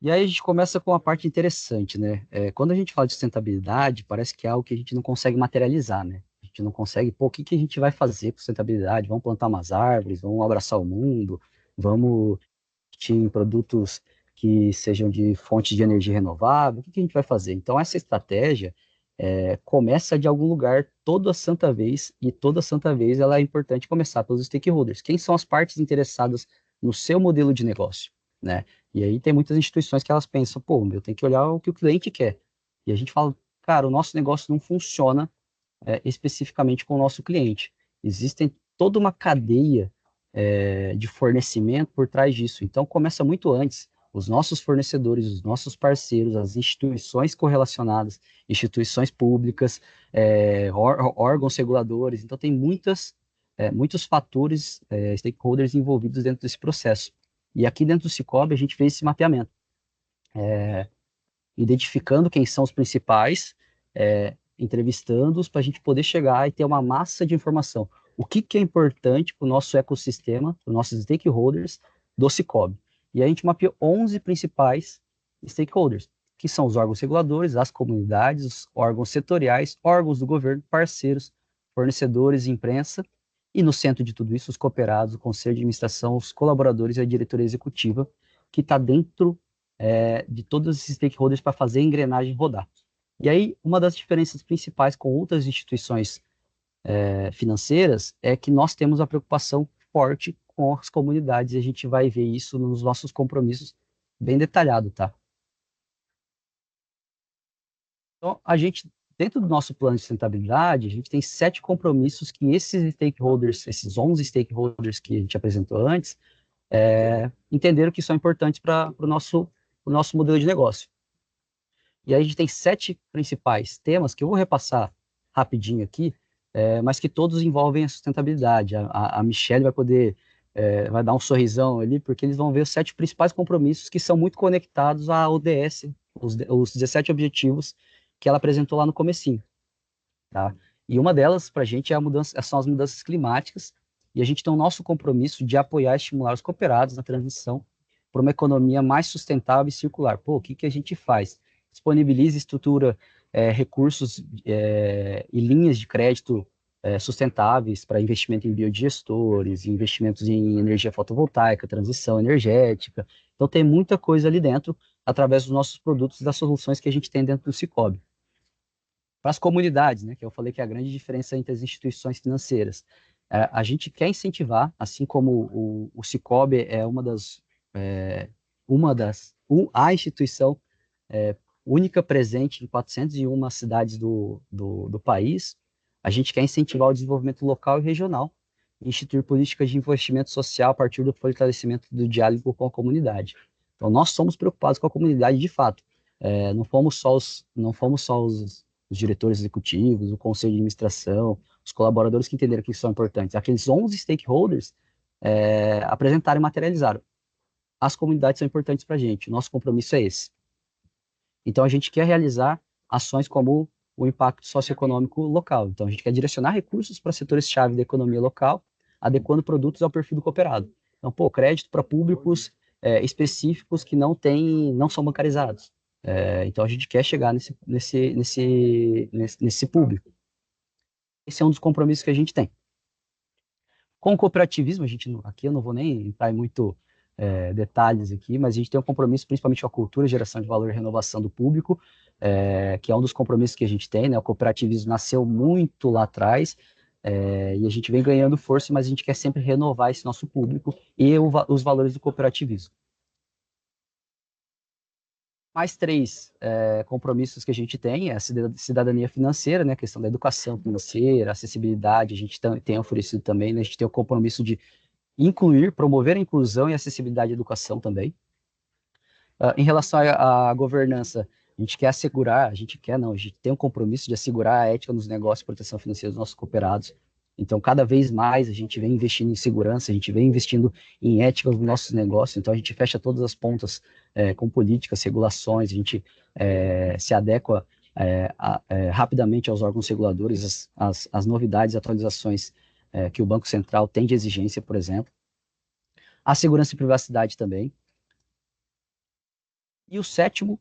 E aí a gente começa com uma parte interessante, né? Quando a gente fala de sustentabilidade, parece que é algo que a gente não consegue materializar, né? A gente não consegue, pô, o que a gente vai fazer com sustentabilidade? Vamos plantar umas árvores, vamos abraçar o mundo, vamos investir em produtos que sejam de fonte de energia renovável, o que a gente vai fazer? Então essa estratégia começa de algum lugar toda santa vez, e toda santa vez ela é importante começar pelos stakeholders. Quem são as partes interessadas no seu modelo de negócio, né? E aí tem muitas instituições que elas pensam, pô, eu tenho que olhar o que o cliente quer. E a gente fala, cara, o nosso negócio não funciona especificamente com o nosso cliente. Existem toda uma cadeia de fornecimento por trás disso. Então começa muito antes. Os nossos fornecedores, os nossos parceiros, as instituições correlacionadas, instituições públicas, órgãos reguladores. Então tem muitos fatores, stakeholders envolvidos dentro desse processo. E aqui dentro do Sicoob a gente fez esse mapeamento, identificando quem são os principais, entrevistando-os para a gente poder chegar e ter uma massa de informação. O que é importante para o nosso ecossistema, para os nossos stakeholders do Sicoob. E a gente mapeou 11 principais stakeholders, que são os órgãos reguladores, as comunidades, os órgãos setoriais, órgãos do governo, parceiros, fornecedores, imprensa, e no centro de tudo isso, os cooperados, o conselho de administração, os colaboradores e a diretoria executiva, que está dentro de todos esses stakeholders para fazer a engrenagem rodar. E aí, uma das diferenças principais com outras instituições financeiras é que nós temos a preocupação forte com as comunidades, e a gente vai ver isso nos nossos compromissos bem detalhado, tá? Então, dentro do nosso plano de sustentabilidade, a gente tem 7 compromissos que esses stakeholders, esses 11 stakeholders que a gente apresentou antes, entenderam que são importantes para o nosso modelo de negócio. E aí a gente tem 7 principais temas que eu vou repassar rapidinho aqui, mas que todos envolvem a sustentabilidade. A Michelle vai poder, vai dar um sorrisão ali, porque eles vão ver os 7 principais compromissos que são muito conectados à ODS, os 17 objetivos que ela apresentou lá no comecinho, tá? E uma delas, para a gente, são as mudanças climáticas, e a gente tem o nosso compromisso de apoiar e estimular os cooperados na transição para uma economia mais sustentável e circular. Pô, o que que a gente faz? Disponibiliza, estrutura, recursos e linhas de crédito sustentáveis para investimento em biodigestores, investimentos em energia fotovoltaica, transição energética. Então, tem muita coisa ali dentro, através dos nossos produtos e das soluções que a gente tem dentro do Sicoob. Para as comunidades, né, que eu falei que é a grande diferença entre as instituições financeiras. A gente quer incentivar, assim como o Sicoob é a instituição única presente em 401 cidades do país, a gente quer incentivar o desenvolvimento local e regional, instituir políticas de investimento social a partir do fortalecimento do diálogo com a comunidade. Então, nós somos preocupados com a comunidade de fato. Não fomos só os diretores executivos, o conselho de administração, os colaboradores que entenderam que são importantes. Aqueles 11 stakeholders apresentaram e materializaram. As comunidades são importantes para a gente, o nosso compromisso é esse. Então, a gente quer realizar ações como o impacto socioeconômico local. Então, a gente quer direcionar recursos para setores-chave da economia local, adequando produtos ao perfil do cooperado. Então, crédito para públicos específicos que não são bancarizados. Então, a gente quer chegar nesse público. Esse é um dos compromissos que a gente tem. Com o cooperativismo, aqui eu não vou nem entrar em muito detalhes aqui, mas a gente tem um compromisso principalmente com a cultura, geração de valor e renovação do público, que é um dos compromissos que a gente tem, né? O cooperativismo nasceu muito lá atrás, e a gente vem ganhando força, mas a gente quer sempre renovar esse nosso público e os valores do cooperativismo. Mais 3 compromissos que a gente tem é a cidadania financeira, né? A questão da educação financeira, acessibilidade, a gente tem oferecido também, né? A gente tem o compromisso de promover a inclusão e acessibilidade à educação também. Em relação à governança, a gente tem um compromisso de assegurar a ética nos negócios e proteção financeira dos nossos cooperados. Então, cada vez mais a gente vem investindo em segurança, a gente vem investindo em ética nos nossos negócios, então a gente fecha todas as pontas com políticas, regulações, a gente se adequa rapidamente aos órgãos reguladores, as novidades e atualizações que o Banco Central tem de exigência, por exemplo. A segurança e privacidade também. E o 7º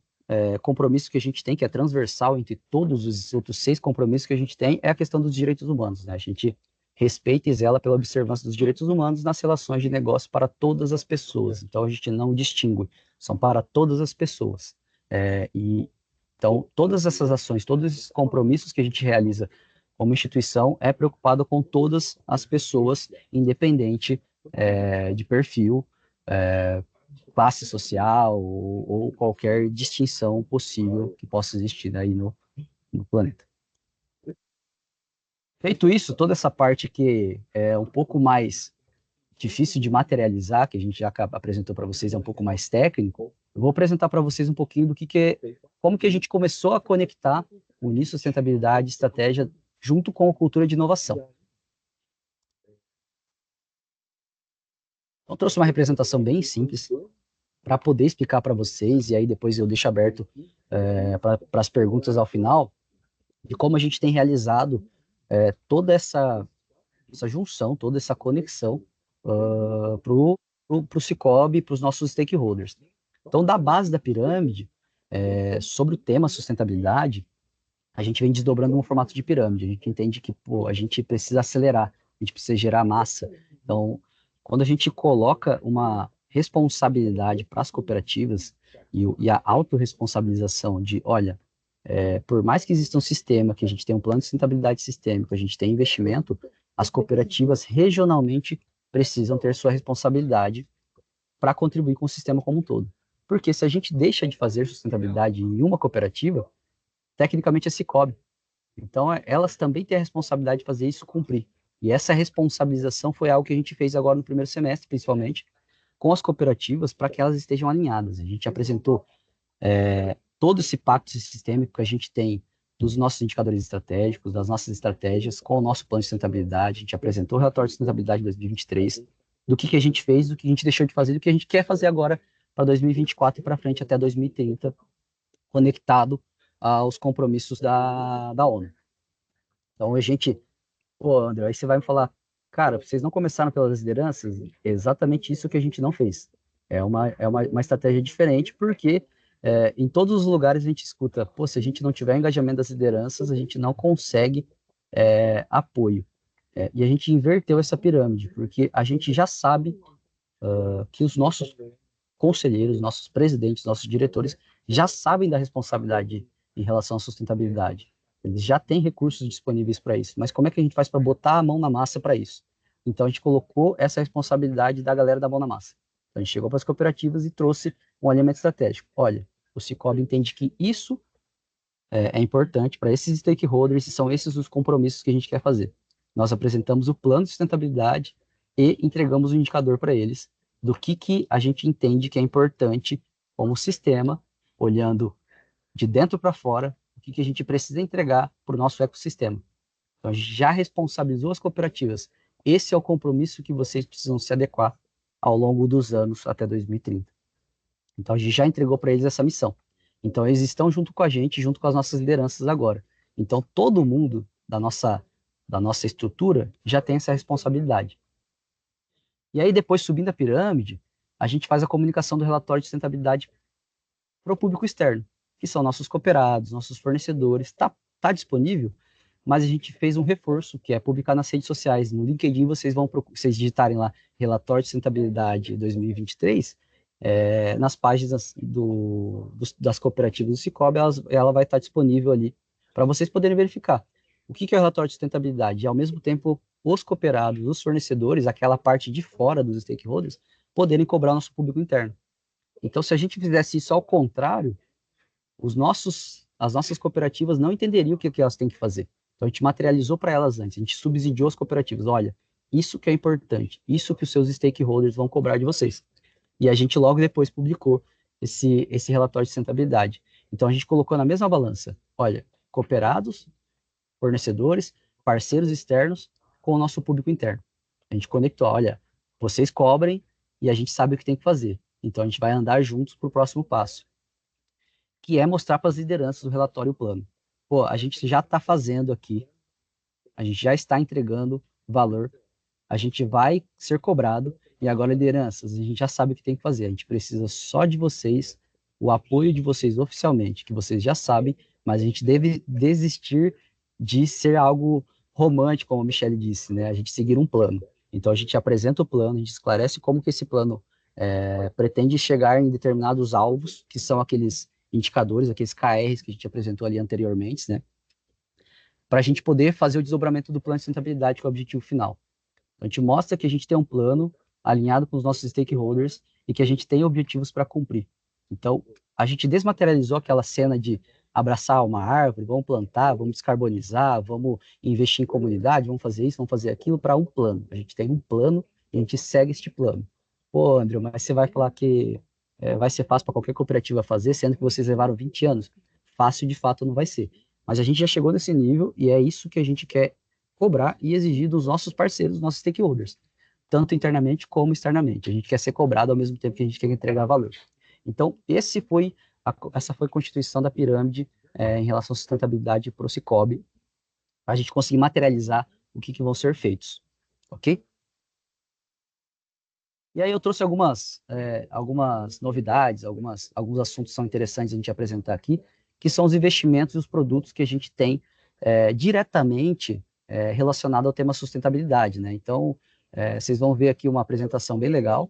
compromisso que a gente tem, que é transversal entre todos os outros 6 compromissos que a gente tem, é a questão dos direitos humanos, né? A gente respeita e zela pela observância dos direitos humanos nas relações de negócio para todas as pessoas. Então, a gente não distingue, são para todas as pessoas. Então, todas essas ações, todos esses compromissos que a gente realiza como instituição é preocupado com todas as pessoas, independente de perfil, classe social ou qualquer distinção possível que possa existir aí no planeta. Feito isso, toda essa parte que é um pouco mais difícil de materializar, que a gente já apresentou para vocês, é um pouco mais técnico, eu vou apresentar para vocês um pouquinho do como que a gente começou a conectar unir sustentabilidade e estratégia junto com a cultura de inovação. Então, eu trouxe uma representação bem simples para poder explicar para vocês, e aí depois eu deixo aberto para as perguntas ao final, de como a gente tem realizado toda essa junção, toda essa conexão para o Sicoob, para os nossos stakeholders. Então, da base da pirâmide, sobre o tema sustentabilidade, a gente vem desdobrando um formato de pirâmide. A gente entende que a gente precisa acelerar, a gente precisa gerar massa. Então, quando a gente coloca uma responsabilidade para as cooperativas e a autorresponsabilização de, olha, por mais que exista um sistema, que a gente tem um plano de sustentabilidade sistêmico, a gente tem investimento, as cooperativas regionalmente precisam ter sua responsabilidade para contribuir com o sistema como um todo. Porque se a gente deixa de fazer sustentabilidade em uma cooperativa, tecnicamente é Sicoob. Então, elas também têm a responsabilidade de fazer isso cumprir. E essa responsabilização foi algo que a gente fez agora no primeiro semestre, principalmente, com as cooperativas para que elas estejam alinhadas. A gente apresentou todo esse pacto sistêmico que a gente tem dos nossos indicadores estratégicos, das nossas estratégias, com o nosso plano de sustentabilidade. A gente apresentou o relatório de sustentabilidade de 2023, do que a gente fez, do que a gente deixou de fazer, do que a gente quer fazer agora para 2024 e para frente até 2030, conectado aos compromissos da ONU. Então, a gente... Pô, André, aí você vai me falar, cara, vocês não começaram pelas lideranças? É exatamente isso que a gente não fez. É uma estratégia diferente, porque em todos os lugares a gente escuta, pô, se a gente não tiver engajamento das lideranças, a gente não consegue apoio. E a gente inverteu essa pirâmide, porque a gente já sabe que os nossos conselheiros, nossos presidentes, nossos diretores já sabem da responsabilidade em relação à sustentabilidade. Eles já têm recursos disponíveis para isso, mas como é que a gente faz para botar a mão na massa para isso? Então a gente colocou essa responsabilidade da galera da mão na massa. Então a gente chegou para as cooperativas e trouxe um alinhamento estratégico. Olha, o Sicoob entende que isso é importante para esses stakeholders e são esses os compromissos que a gente quer fazer. Nós apresentamos o plano de sustentabilidade e entregamos o indicador para eles do que a gente entende que é importante como sistema, olhando de dentro para fora, o que a gente precisa entregar para o nosso ecossistema. Então, a gente já responsabilizou as cooperativas. Esse é o compromisso que vocês precisam se adequar ao longo dos anos até 2030. Então, a gente já entregou para eles essa missão. Então, eles estão junto com a gente, junto com as nossas lideranças agora. Então, todo mundo da nossa estrutura já tem essa responsabilidade. E aí, depois, subindo a pirâmide, a gente faz a comunicação do relatório de sustentabilidade para o público externo, que são nossos cooperados, nossos fornecedores. Tá disponível, mas a gente fez um reforço, que é publicar nas redes sociais. No LinkedIn, vocês digitarem lá relatório de sustentabilidade 2023, nas páginas das cooperativas do Sicoob, ela vai estar disponível ali para vocês poderem verificar. O que é o relatório de sustentabilidade? E, ao mesmo tempo, os cooperados, os fornecedores, aquela parte de fora dos stakeholders, poderem cobrar o nosso público interno. Então, se a gente fizesse isso ao contrário, as nossas cooperativas não entenderiam o que elas têm que fazer. Então, a gente materializou para elas antes, a gente subsidiou as cooperativas. Olha, isso que é importante, isso que os seus stakeholders vão cobrar de vocês. E a gente logo depois publicou esse relatório de sustentabilidade. Então, a gente colocou na mesma balança, olha, cooperados, fornecedores, parceiros externos com o nosso público interno. A gente conectou, olha, vocês cobrem e a gente sabe o que tem que fazer. Então, a gente vai andar juntos para o próximo passo, que é mostrar para as lideranças o relatório e o plano. Pô, a gente já está fazendo aqui, a gente já está entregando valor, a gente vai ser cobrado, e agora, lideranças, a gente já sabe o que tem que fazer, a gente precisa só de vocês, o apoio de vocês oficialmente, que vocês já sabem, mas a gente deve desistir de ser algo romântico, como a Michelle disse, né? A gente seguir um plano. Então, a gente apresenta o plano, a gente esclarece como que esse plano pretende chegar em determinados alvos, que são aqueles indicadores, aqueles KRs que a gente apresentou ali anteriormente, né? Para a gente poder fazer o desdobramento do plano de sustentabilidade, que é o objetivo final. Então, a gente mostra que a gente tem um plano alinhado com os nossos stakeholders e que a gente tem objetivos para cumprir. Então, a gente desmaterializou aquela cena de abraçar uma árvore, vamos plantar, vamos descarbonizar, vamos investir em comunidade, vamos fazer isso, vamos fazer aquilo, para um plano. A gente tem um plano e a gente segue este plano. Pô, André, mas você vai falar que vai ser fácil para qualquer cooperativa fazer, sendo que vocês levaram 20 anos. Fácil, de fato, não vai ser. Mas a gente já chegou nesse nível e é isso que a gente quer cobrar e exigir dos nossos parceiros, dos nossos stakeholders, tanto internamente como externamente. A gente quer ser cobrado ao mesmo tempo que a gente quer entregar valor. Então, essa foi a constituição da pirâmide em relação à sustentabilidade para o Sicoob, para a gente conseguir materializar o que vão ser feitos. Ok? E aí eu trouxe algumas novidades, alguns assuntos que são interessantes a gente apresentar aqui, que são os investimentos e os produtos que a gente tem diretamente relacionado ao tema sustentabilidade, né? Então, vocês vão ver aqui uma apresentação bem legal.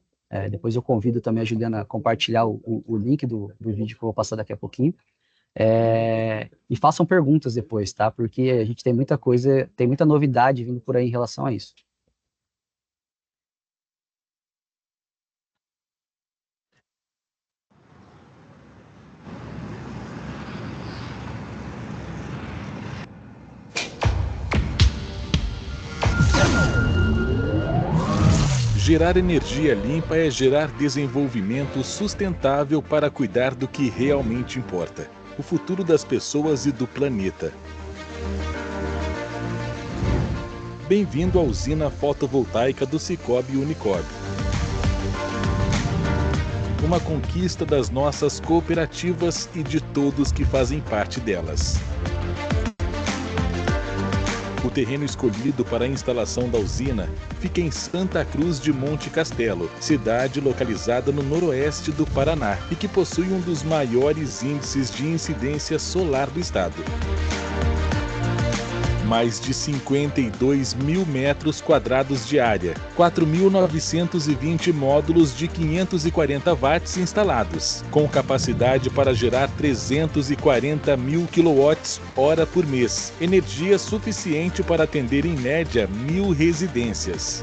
Depois eu convido também a Juliana a compartilhar o link do vídeo que eu vou passar daqui a pouquinho. E façam perguntas depois, tá? Porque a gente tem muita coisa, tem muita novidade vindo por aí em relação a isso. Gerar energia limpa é gerar desenvolvimento sustentável para cuidar do que realmente importa: o futuro das pessoas e do planeta. Bem-vindo à usina fotovoltaica do Sicoob Unicob. Uma conquista das nossas cooperativas e de todos que fazem parte delas. O terreno escolhido para a instalação da usina fica em Santa Cruz de Monte Castelo, cidade localizada no noroeste do Paraná e que possui um dos maiores índices de incidência solar do estado. Mais de 52 mil metros quadrados de área, 4.920 módulos de 540 watts instalados, com capacidade para gerar 340 mil kWh por mês, energia suficiente para atender em média 1.000 residências.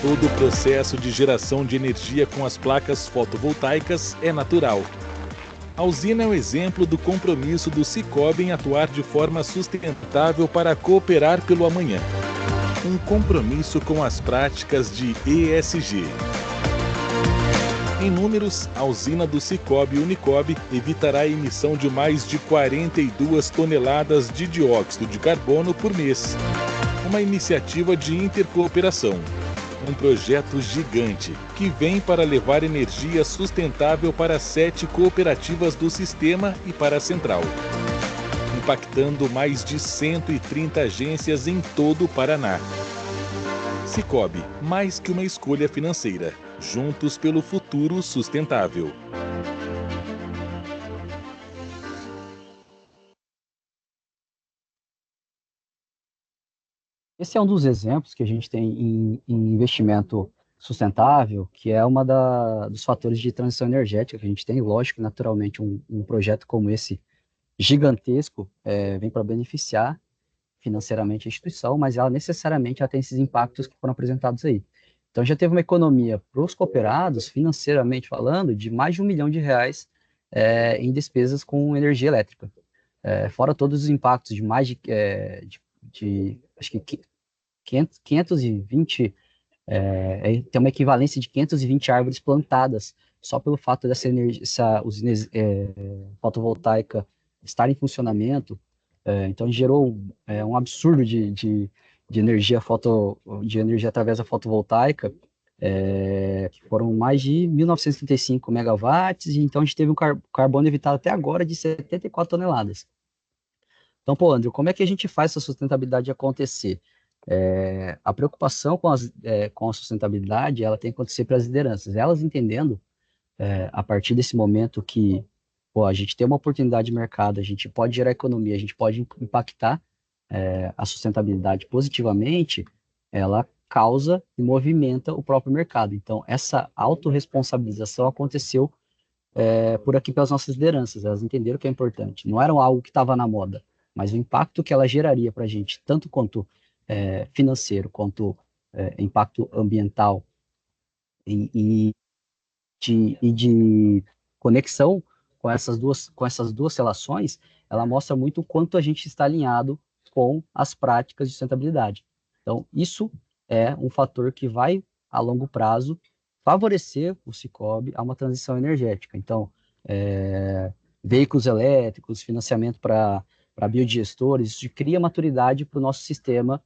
Todo o processo de geração de energia com as placas fotovoltaicas é natural. A usina é um exemplo do compromisso do Sicoob em atuar de forma sustentável para cooperar pelo amanhã. Um compromisso com as práticas de ESG. Em números, a usina do Sicoob Unicob evitará a emissão de mais de 42 toneladas de dióxido de carbono por mês. Uma iniciativa de intercooperação. Um projeto gigante, que vem para levar energia sustentável para 7 cooperativas do sistema e para a central, impactando mais de 130 agências em todo o Paraná. Sicoob, mais que uma escolha financeira, juntos pelo futuro sustentável. Esse é um dos exemplos que a gente tem em investimento sustentável, que é dos fatores de transição energética que a gente tem. Lógico, naturalmente, um projeto como esse, gigantesco, vem para beneficiar financeiramente a instituição, mas ela necessariamente tem esses impactos que foram apresentados aí. Então, já teve uma economia para os cooperados, financeiramente falando, de mais de R$ 1 milhão em despesas com energia elétrica. Fora todos os impactos de mais acho que 520, tem uma equivalência de 520 árvores plantadas, só pelo fato dessa usina fotovoltaica estar em funcionamento. Então gerou um absurdo de energia de energia através da fotovoltaica, que foram mais de 1.935 megawatts, e então a gente teve um carbono evitado até agora de 74 toneladas. Então, André, como é que a gente faz essa sustentabilidade acontecer? A preocupação com a sustentabilidade, ela tem que acontecer para as lideranças. Elas entendendo, a partir desse momento que a gente tem uma oportunidade de mercado, a gente pode gerar economia, a gente pode impactar a sustentabilidade positivamente, ela causa e movimenta o próprio mercado. Então, essa autorresponsabilização aconteceu por aqui pelas nossas lideranças. Elas entenderam que é importante. Não era algo que estava na moda, mas o impacto que ela geraria para a gente, tanto quanto financeiro, quanto impacto ambiental e de conexão com essas duas relações, ela mostra muito o quanto a gente está alinhado com as práticas de sustentabilidade. Então, isso é um fator que vai, a longo prazo, favorecer o Sicoob a uma transição energética. Então, veículos elétricos, financiamento para biodigestores, isso cria maturidade para o nosso sistema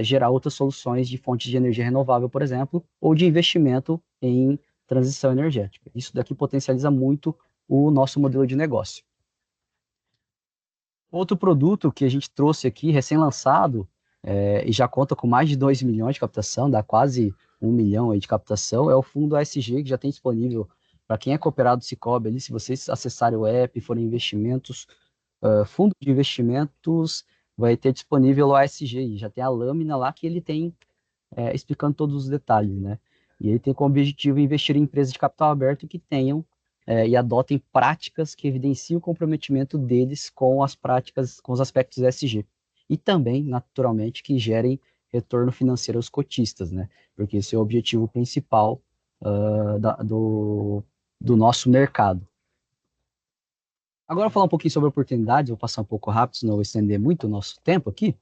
gerar outras soluções de fontes de energia renovável, por exemplo, ou de investimento em transição energética. Isso daqui potencializa muito o nosso modelo de negócio. Outro produto que a gente trouxe aqui, recém-lançado, e já conta com mais de 2 milhões de captação, dá quase 1 milhão aí de captação, é o fundo ASG, que já tem disponível para quem é cooperado do Sicoob ali. Se vocês acessarem o app, forem investimentos, fundo de investimentos, vai ter disponível o ASG, já tem a lâmina lá que ele tem explicando todos os detalhes, né? E ele tem como objetivo investir em empresas de capital aberto que tenham e adotem práticas que evidenciem o comprometimento deles com as práticas, com os aspectos ESG. E também, naturalmente, que gerem retorno financeiro aos cotistas, né? Porque esse é o objetivo principal do nosso mercado. Agora, eu vou falar um pouquinho sobre oportunidades, vou passar um pouco rápido, senão eu vou estender muito o nosso tempo aqui,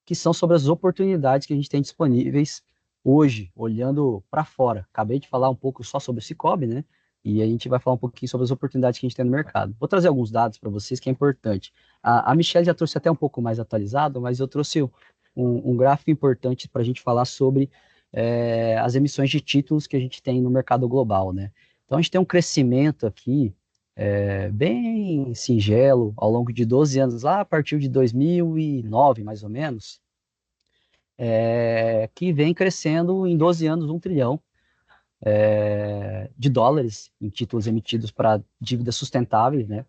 que são sobre as oportunidades que a gente tem disponíveis hoje, olhando para fora, acabei de falar um pouco só sobre o Cicobi, né? E a gente vai falar um pouquinho sobre as oportunidades que a gente tem no mercado. Vou trazer alguns dados para vocês que é importante. A Michelle já trouxe até um pouco mais atualizado, mas eu trouxe um gráfico importante para a gente falar sobre as emissões de títulos que a gente tem no mercado global, né? Então, a gente tem um crescimento aqui bem singelo ao longo de 12 anos, lá a partir de 2009, mais ou menos, que vem crescendo em 12 anos 1 trilhão de dólares em títulos emitidos para dívidas sustentáveis, né?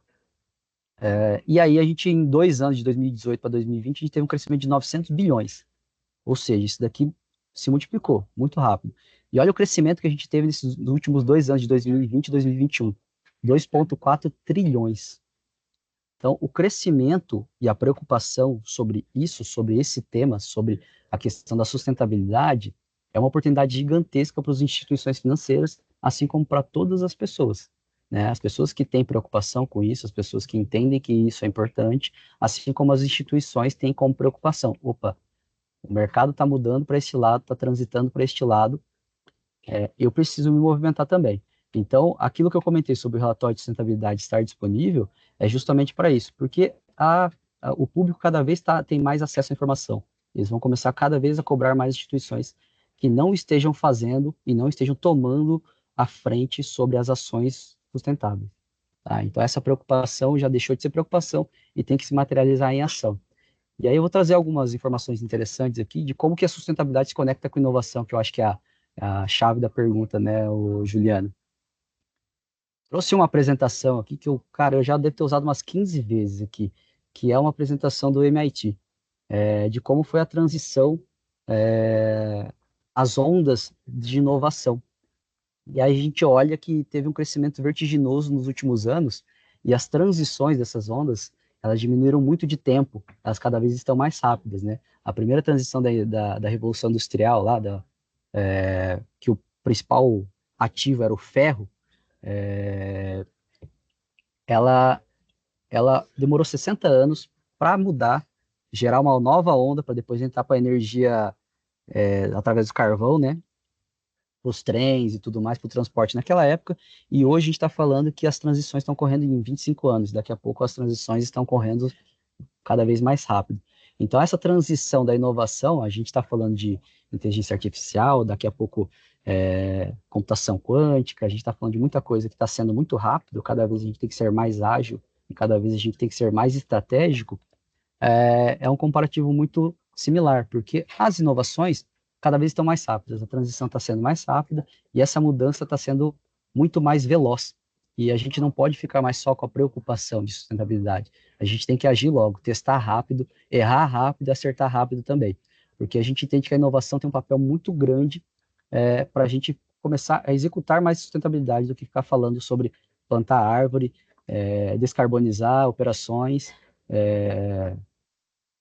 E aí a gente, em 2 anos, de 2018 para 2020, a gente teve um crescimento de 900 bilhões. Ou seja, isso daqui se multiplicou muito rápido. E olha o crescimento que a gente teve nos últimos 2 anos, de 2020 e 2021. 2,4 trilhões. Então, o crescimento e a preocupação sobre isso, sobre esse tema, sobre a questão da sustentabilidade, é uma oportunidade gigantesca para as instituições financeiras, assim como para todas as pessoas, né? As pessoas que têm preocupação com isso, as pessoas que entendem que isso é importante, assim como as instituições têm como preocupação. Opa, o mercado está mudando para este lado, está transitando para este lado, eu preciso me movimentar também. Então, aquilo que eu comentei sobre o relatório de sustentabilidade estar disponível é justamente para isso, porque o público cada vez tem mais acesso à informação. Eles vão começar cada vez a cobrar mais instituições que não estejam fazendo e não estejam tomando a frente sobre as ações sustentáveis. Tá? Então, essa preocupação já deixou de ser preocupação e tem que se materializar em ação. E aí eu vou trazer algumas informações interessantes aqui de como que a sustentabilidade se conecta com inovação, que eu acho que é a chave da pergunta, né, Juliano? Trouxe uma apresentação aqui que eu já devo ter usado umas 15 vezes aqui, que é uma apresentação do MIT, de como foi a transição, as ondas de inovação. E aí a gente olha que teve um crescimento vertiginoso nos últimos anos, e as transições dessas ondas, elas diminuíram muito de tempo, elas cada vez estão mais rápidas, né? A primeira transição da Revolução Industrial, lá, que o principal ativo era o ferro, ela, ela demorou 60 anos para mudar, gerar uma nova onda, para depois entrar para a energia através do carvão, né? Os trens e tudo mais, para o transporte naquela época, e hoje a gente está falando que as transições estão correndo em 25 anos, daqui a pouco as transições estão correndo cada vez mais rápido. Então, essa transição da inovação, a gente está falando de inteligência artificial, daqui a pouco computação quântica, a gente está falando de muita coisa que está sendo muito rápido, cada vez a gente tem que ser mais ágil, e cada vez a gente tem que ser mais estratégico, é um comparativo muito similar, porque as inovações cada vez estão mais rápidas, a transição está sendo mais rápida e essa mudança está sendo muito mais veloz. E a gente não pode ficar mais só com a preocupação de sustentabilidade. A gente tem que agir logo, testar rápido, errar rápido e acertar rápido também. Porque a gente entende que a inovação tem um papel muito grande para a gente começar a executar mais sustentabilidade do que ficar falando sobre plantar árvore, descarbonizar operações,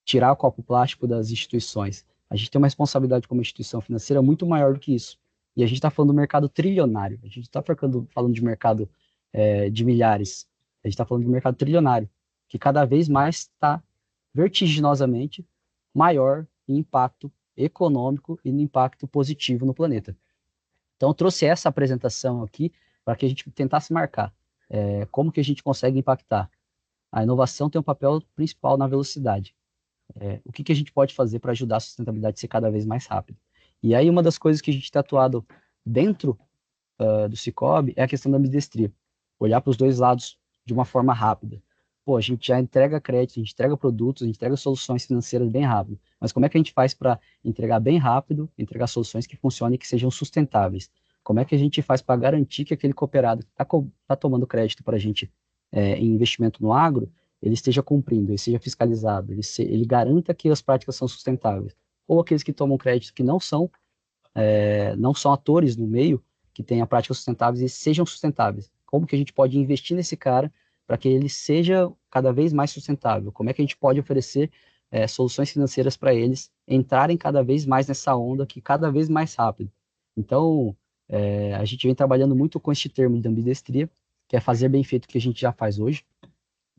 tirar o copo plástico das instituições. A gente tem uma responsabilidade como instituição financeira muito maior do que isso. E a gente está falando do mercado trilionário. A gente está falando de mercado de milhares. A gente está falando de mercado trilionário, que cada vez mais está vertiginosamente maior em impacto econômico e no impacto positivo no planeta. Então, eu trouxe essa apresentação aqui para que a gente tentasse marcar como que a gente consegue impactar. A inovação tem um papel principal na velocidade. O que a gente pode fazer para ajudar a sustentabilidade a ser cada vez mais rápida. E aí, uma das coisas que a gente tem atuado dentro do Cicobi é a questão da ambidestria. Olhar para os dois lados de uma forma rápida. Pô, a gente já entrega crédito, a gente entrega produtos, a gente entrega soluções financeiras bem rápido. Mas como é que a gente faz para entregar bem rápido, entregar soluções que funcionem e que sejam sustentáveis? Como é que a gente faz para garantir que aquele cooperado que está tomando crédito para a gente em investimento no agro, ele esteja cumprindo, ele seja fiscalizado, ele garanta que as práticas são sustentáveis. Ou aqueles que tomam crédito que não são atores no meio, que tenham práticas sustentáveis e sejam sustentáveis. Como que a gente pode investir nesse cara para que ele seja cada vez mais sustentável? Como é que a gente pode oferecer soluções financeiras para eles entrarem cada vez mais nessa onda, que cada vez mais rápido? Então, a gente vem trabalhando muito com este termo de ambidestria, que é fazer bem feito o que a gente já faz hoje,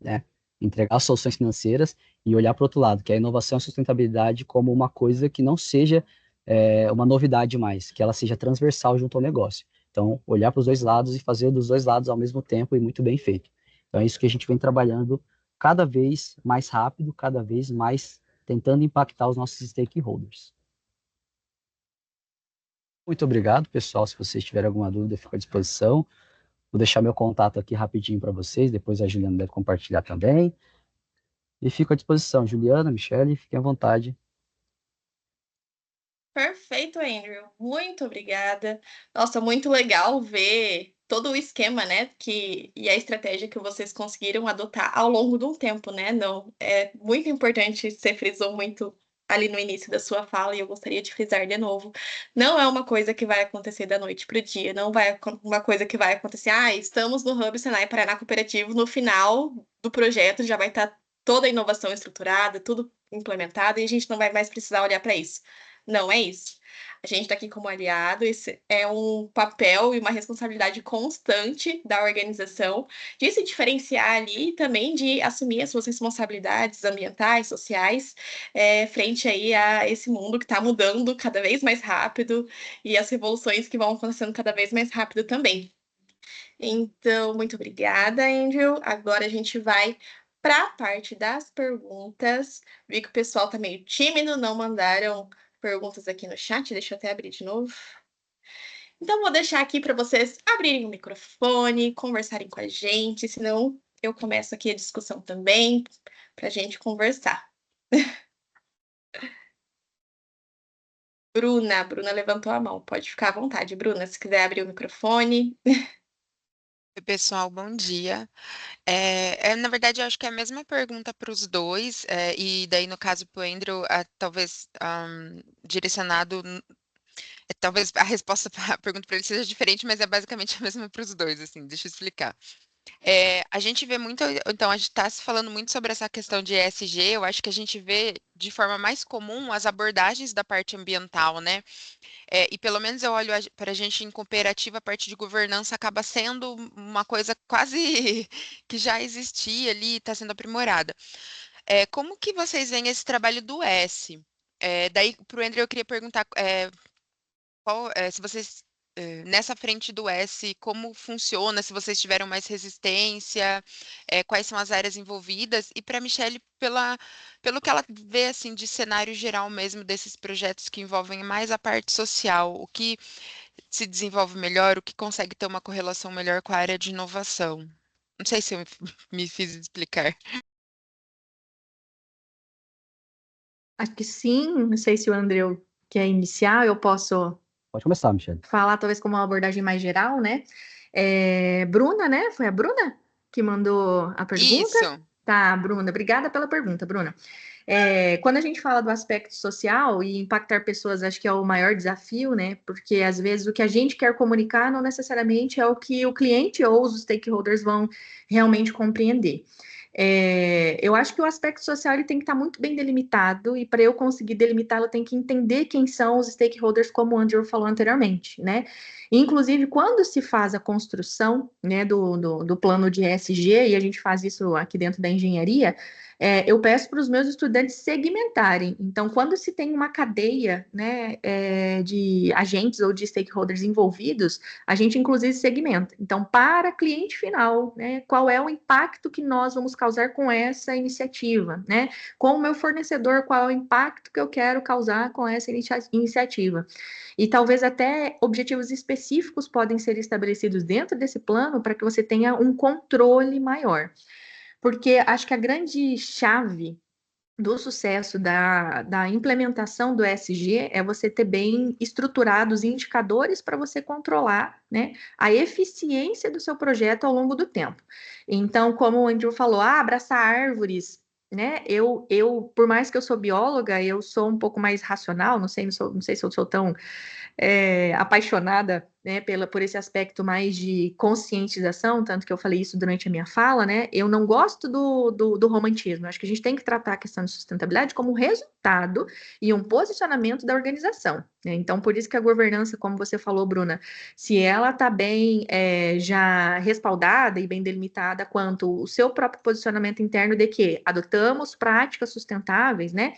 né? Entregar soluções financeiras e olhar para o outro lado, que é a inovação e a sustentabilidade como uma coisa que não seja uma novidade mais, que ela seja transversal junto ao negócio. Então, olhar para os dois lados e fazer dos dois lados ao mesmo tempo e muito bem feito. Então, é isso que a gente vem trabalhando cada vez mais rápido, cada vez mais tentando impactar os nossos stakeholders. Muito obrigado, pessoal. Se vocês tiverem alguma dúvida, eu fico à disposição. Vou deixar meu contato aqui rapidinho para vocês, depois a Juliana deve compartilhar também. E fico à disposição. Juliana, Michele, fiquem à vontade. Perfeito, Andrew. Muito obrigada. Nossa, muito legal ver todo o esquema, né, e a estratégia que vocês conseguiram adotar ao longo de um tempo, né? Não, é muito importante, você frisou muito ali no início da sua fala e eu gostaria de frisar de novo. Não é uma coisa que vai acontecer da noite para o dia, não vai uma coisa que vai acontecer, estamos no Hub Senai Paraná Cooperativo, no final do projeto já vai estar toda a inovação estruturada, tudo implementado e a gente não vai mais precisar olhar para isso. Não é isso. A gente está aqui como aliado, esse é um papel e uma responsabilidade constante da organização de se diferenciar ali e também de assumir as suas responsabilidades ambientais, sociais, frente aí a esse mundo que está mudando cada vez mais rápido e as revoluções que vão acontecendo cada vez mais rápido também. Então, muito obrigada, Andrew. Agora a gente vai para a parte das perguntas. Vi que o pessoal está meio tímido, não mandaram perguntas aqui no chat. Deixa eu até abrir de novo. Então, vou deixar aqui para vocês abrirem o microfone, conversarem com a gente, senão eu começo aqui a discussão também, para a gente conversar. Bruna levantou a mão. Pode ficar à vontade, Bruna, se quiser abrir o microfone. Oi, pessoal, bom dia. Na verdade, eu acho que é a mesma pergunta para os dois, e daí, no caso, para o Andrew, talvez direcionado, talvez a resposta para a pergunta para ele seja diferente, mas é basicamente a mesma para os dois, assim, deixa eu explicar. A gente vê muito, então, a gente está se falando muito sobre essa questão de ESG, eu acho que a gente vê de forma mais comum as abordagens da parte ambiental, né? E pelo menos eu olho para a gente em cooperativa, a parte de governança acaba sendo uma coisa quase que já existia ali, está sendo aprimorada. Como que vocês veem esse trabalho do S? Daí, para o André, eu queria perguntar se vocês, nessa frente do S, como funciona, se vocês tiveram mais resistência, quais são as áreas envolvidas, e para a Michelle, pelo que ela vê assim, de cenário geral mesmo desses projetos que envolvem mais a parte social, o que se desenvolve melhor, o que consegue ter uma correlação melhor com a área de inovação. Não sei se eu me fiz explicar. Acho que sim, não sei se o Andreu quer iniciar, eu posso Pode começar, Michele. falar talvez como uma abordagem mais geral, né? Bruna, né? Foi a Bruna que mandou a pergunta? Isso. Tá, Bruna, obrigada pela pergunta, Bruna. Quando a gente fala do aspecto social e impactar pessoas, acho que é o maior desafio, né? Porque às vezes o que a gente quer comunicar não necessariamente é o que o cliente ou os stakeholders vão realmente compreender. Eu acho que o aspecto social ele tem que estar muito bem delimitado, e para eu conseguir delimitá-lo, eu tenho que entender quem são os stakeholders, como o Andrew falou anteriormente, né? Inclusive, quando se faz a construção, né, do plano de ESG, e a gente faz isso aqui dentro da engenharia, eu peço para os meus estudantes segmentarem. Então, quando se tem uma cadeia, né, de agentes ou de stakeholders envolvidos, a gente inclusive segmenta. Então, para cliente final, né, qual é o impacto que nós vamos causar com essa iniciativa, né? Com o meu fornecedor, qual é o impacto que eu quero causar com essa iniciativa? E talvez até objetivos específicos podem ser estabelecidos dentro desse plano para que você tenha um controle maior. Porque acho que a grande chave do sucesso da implementação do ESG é você ter bem estruturados indicadores para você controlar, né, a eficiência do seu projeto ao longo do tempo. Então, como o Andrew falou, abraçar árvores, né? Por mais que eu sou bióloga, eu sou um pouco mais racional, não sei se eu sou tão apaixonada, né, por esse aspecto mais de conscientização, tanto que eu falei isso durante a minha fala, né? Eu não gosto do romantismo. Eu acho que a gente tem que tratar a questão de sustentabilidade como um resultado e um posicionamento da organização, né? Então, por isso que a governança, como você falou, Bruna, se ela está bem já respaldada e bem delimitada quanto o seu próprio posicionamento interno de que adotamos práticas sustentáveis, né?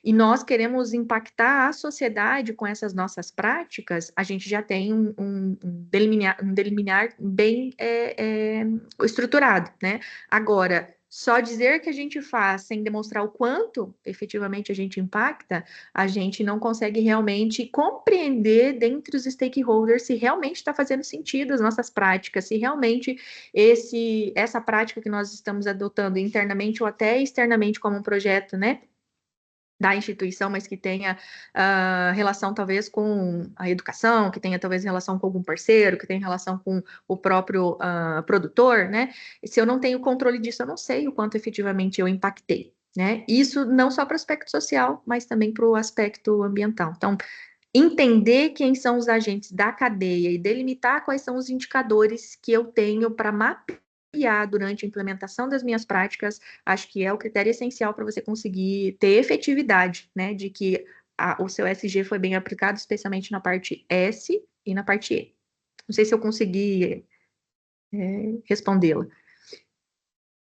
e nós queremos impactar a sociedade com essas nossas práticas, a gente já tem um deliminar bem estruturado, né? Agora, só dizer que a gente faz sem demonstrar o quanto efetivamente a gente impacta, a gente não consegue realmente compreender dentre os stakeholders se realmente está fazendo sentido as nossas práticas, se realmente essa prática que nós estamos adotando internamente ou até externamente como um projeto, né, da instituição, mas que tenha relação talvez com a educação, que tenha talvez relação com algum parceiro, que tenha relação com o próprio produtor, né? Se eu não tenho controle disso, eu não sei o quanto efetivamente eu impactei, né? Isso não só para o aspecto social, mas também para o aspecto ambiental. Então, entender quem são os agentes da cadeia e delimitar quais são os indicadores que eu tenho para mapear durante a implementação das minhas práticas, acho que é o critério essencial para você conseguir ter efetividade, né, de que o seu SG foi bem aplicado, especialmente na parte S e na parte E. Não sei se eu consegui respondê-la.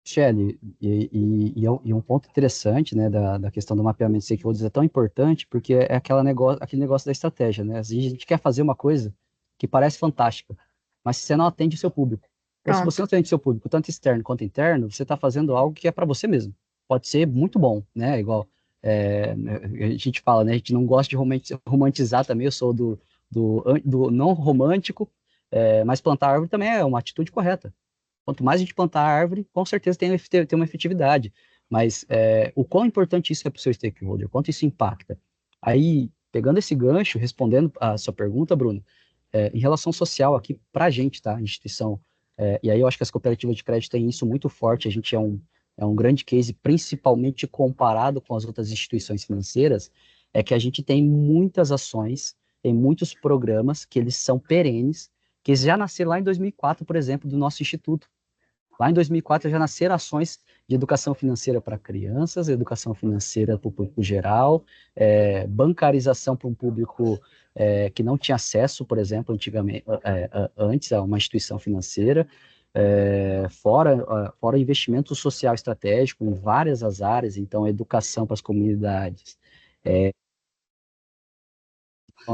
Michele, e um ponto interessante, né, da questão do mapeamento de stakeholders é tão importante porque é aquele negócio da estratégia, né? Às vezes a gente quer fazer uma coisa que parece fantástica, mas se você não atende o seu público. Então, se você não atende o seu público, tanto externo quanto interno, você está fazendo algo que é para você mesmo. Pode ser muito bom, né? Igual a gente fala, né? A gente não gosta de romantizar também, eu sou do não romântico, mas plantar árvore também é uma atitude correta. Quanto mais a gente plantar árvore, com certeza tem uma efetividade. Mas o quão importante isso é para o seu stakeholder, quanto isso impacta. Aí, pegando esse gancho, respondendo a sua pergunta, Bruno, em relação social aqui, para a gente, tá? Instituição, e aí eu acho que as cooperativas de crédito têm isso muito forte, a gente é um grande case, principalmente comparado com as outras instituições financeiras, é que a gente tem muitas ações, tem muitos programas que eles são perenes, que já nasceram lá em 2004, por exemplo, do nosso instituto. Lá em 2004 já nasceram ações de educação financeira para crianças, educação financeira para o público geral, bancarização para um público que não tinha acesso, por exemplo, antes a uma instituição financeira, fora investimento social estratégico em várias as áreas, então educação para as comunidades. Então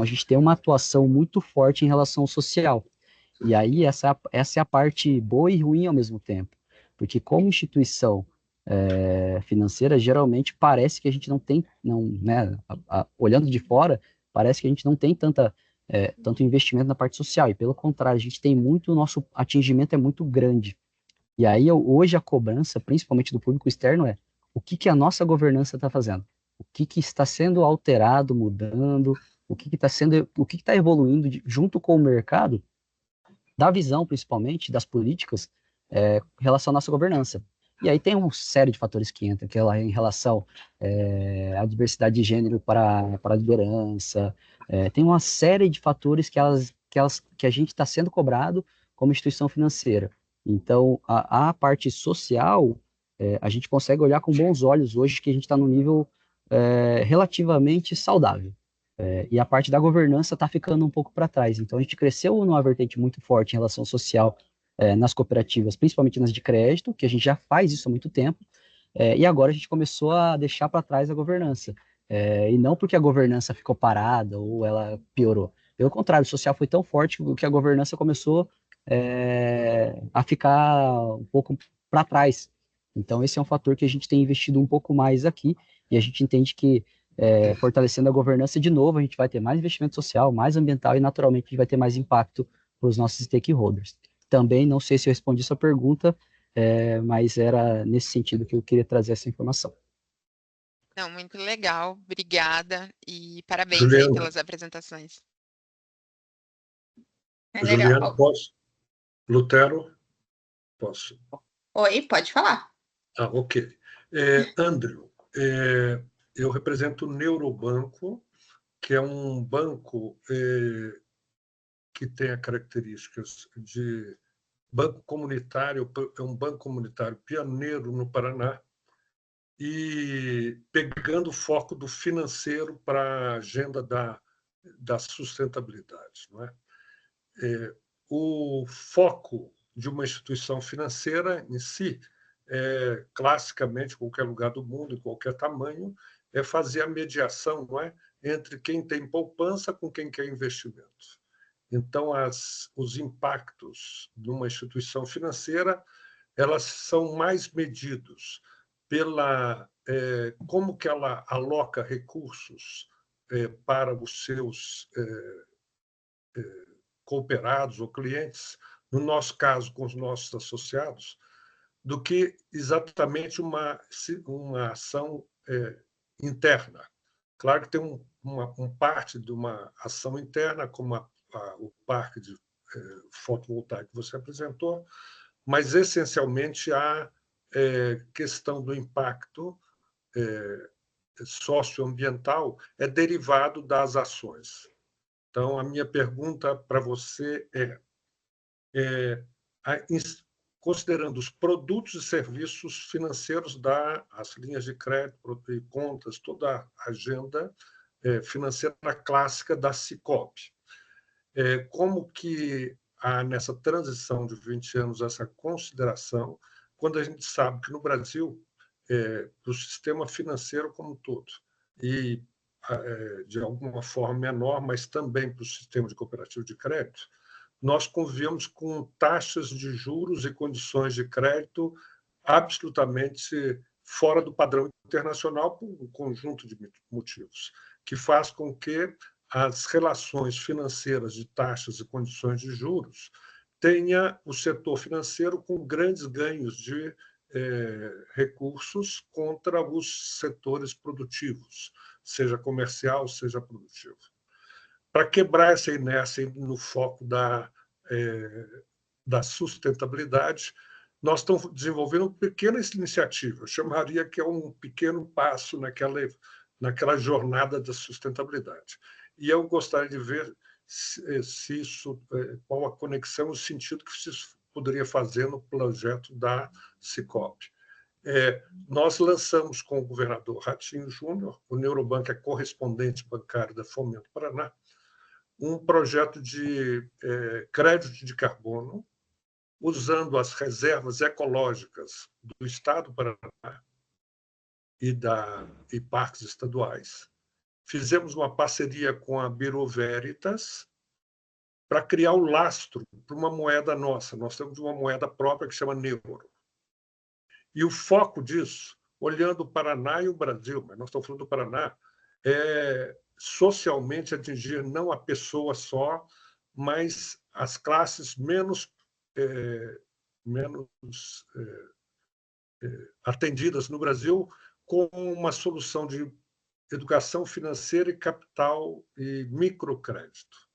a gente tem uma atuação muito forte em relação ao social. E aí, essa é a parte boa e ruim ao mesmo tempo. Porque como instituição financeira, geralmente parece que a gente não tem, né, olhando de fora, parece que a gente não tem tanto investimento na parte social. E pelo contrário, a gente tem muito, o nosso atingimento é muito grande. E aí, hoje, a cobrança, principalmente do público externo, é o que a nossa governança está fazendo? O que está sendo alterado, mudando? O que está evoluindo junto com o mercado da visão, principalmente, das políticas em relação à nossa governança. E aí tem uma série de fatores que entram, que é em relação à diversidade de gênero para a liderança, tem uma série de fatores que a gente está sendo cobrado como instituição financeira. Então, a parte social, a gente consegue olhar com bons olhos hoje que a gente está num nível relativamente saudável. E a parte da governança está ficando um pouco para trás. Então, a gente cresceu numa vertente muito forte em relação social nas cooperativas, principalmente nas de crédito, que a gente já faz isso há muito tempo, e agora a gente começou a deixar para trás a governança. E não porque a governança ficou parada ou ela piorou. Pelo contrário, o social foi tão forte que a governança começou a ficar um pouco para trás. Então, esse é um fator que a gente tem investido um pouco mais aqui, e a gente entende que fortalecendo a governança de novo, a gente vai ter mais investimento social, mais ambiental e naturalmente a gente vai ter mais impacto para os nossos stakeholders. Também não sei se eu respondi sua pergunta, mas era nesse sentido que eu queria trazer essa informação. Não, muito legal, obrigada e parabéns Juliana, aí pelas apresentações. Juliana, Legal. posso? Lutero, posso? Oi, pode falar. Ok. Andrew, eu represento o Neurobanco, que é um banco que tem as características de banco comunitário, é um banco comunitário pioneiro no Paraná, e pegando o foco do financeiro para a agenda da sustentabilidade. Não é? O foco de uma instituição financeira em si, classicamente, em qualquer lugar do mundo, em qualquer tamanho, é fazer a mediação, não é, entre quem tem poupança com quem quer investimento. Então, os impactos de uma instituição financeira, elas são mais medidos pela como que ela aloca recursos para os seus cooperados ou clientes, no nosso caso, com os nossos associados, do que exatamente uma ação interna. Claro que tem uma parte de uma ação interna, como o parque de fotovoltaico que você apresentou, mas, essencialmente, a questão do impacto socioambiental é derivado das ações. Então, a minha pergunta para você considerando os produtos e serviços financeiros as linhas de crédito e contas, toda a agenda financeira clássica da Sicob, como que há nessa transição de 20 anos essa consideração, quando a gente sabe que no Brasil, para o sistema financeiro como um todo, e de alguma forma menor, mas também para o sistema de cooperativo de crédito, nós convivemos com taxas de juros e condições de crédito absolutamente fora do padrão internacional por um conjunto de motivos, que faz com que as relações financeiras de taxas e condições de juros tenha o setor financeiro com grandes ganhos de recursos contra os setores produtivos, seja comercial, seja produtivo. Para quebrar essa inércia no foco da sustentabilidade, nós estamos desenvolvendo uma pequena iniciativa, eu chamaria que é um pequeno passo naquela jornada da sustentabilidade. E eu gostaria de ver se isso, qual a conexão, o sentido que isso poderia fazer no projeto da Sicob. Nós lançamos com o governador Ratinho Júnior, o Neurobanco é correspondente bancário da Fomento Paraná, um projeto de crédito de carbono, usando as reservas ecológicas do Estado do Paraná e parques estaduais. Fizemos uma parceria com a Bureau Veritas para criar o lastro para uma moeda nossa. Nós temos uma moeda própria que chama Neuro. E o foco disso, olhando o Paraná e o Brasil, mas nós estamos falando do Paraná, é socialmente atingir não a pessoa só, mas as classes menos atendidas no Brasil, com uma solução de educação financeira e capital e microcrédito.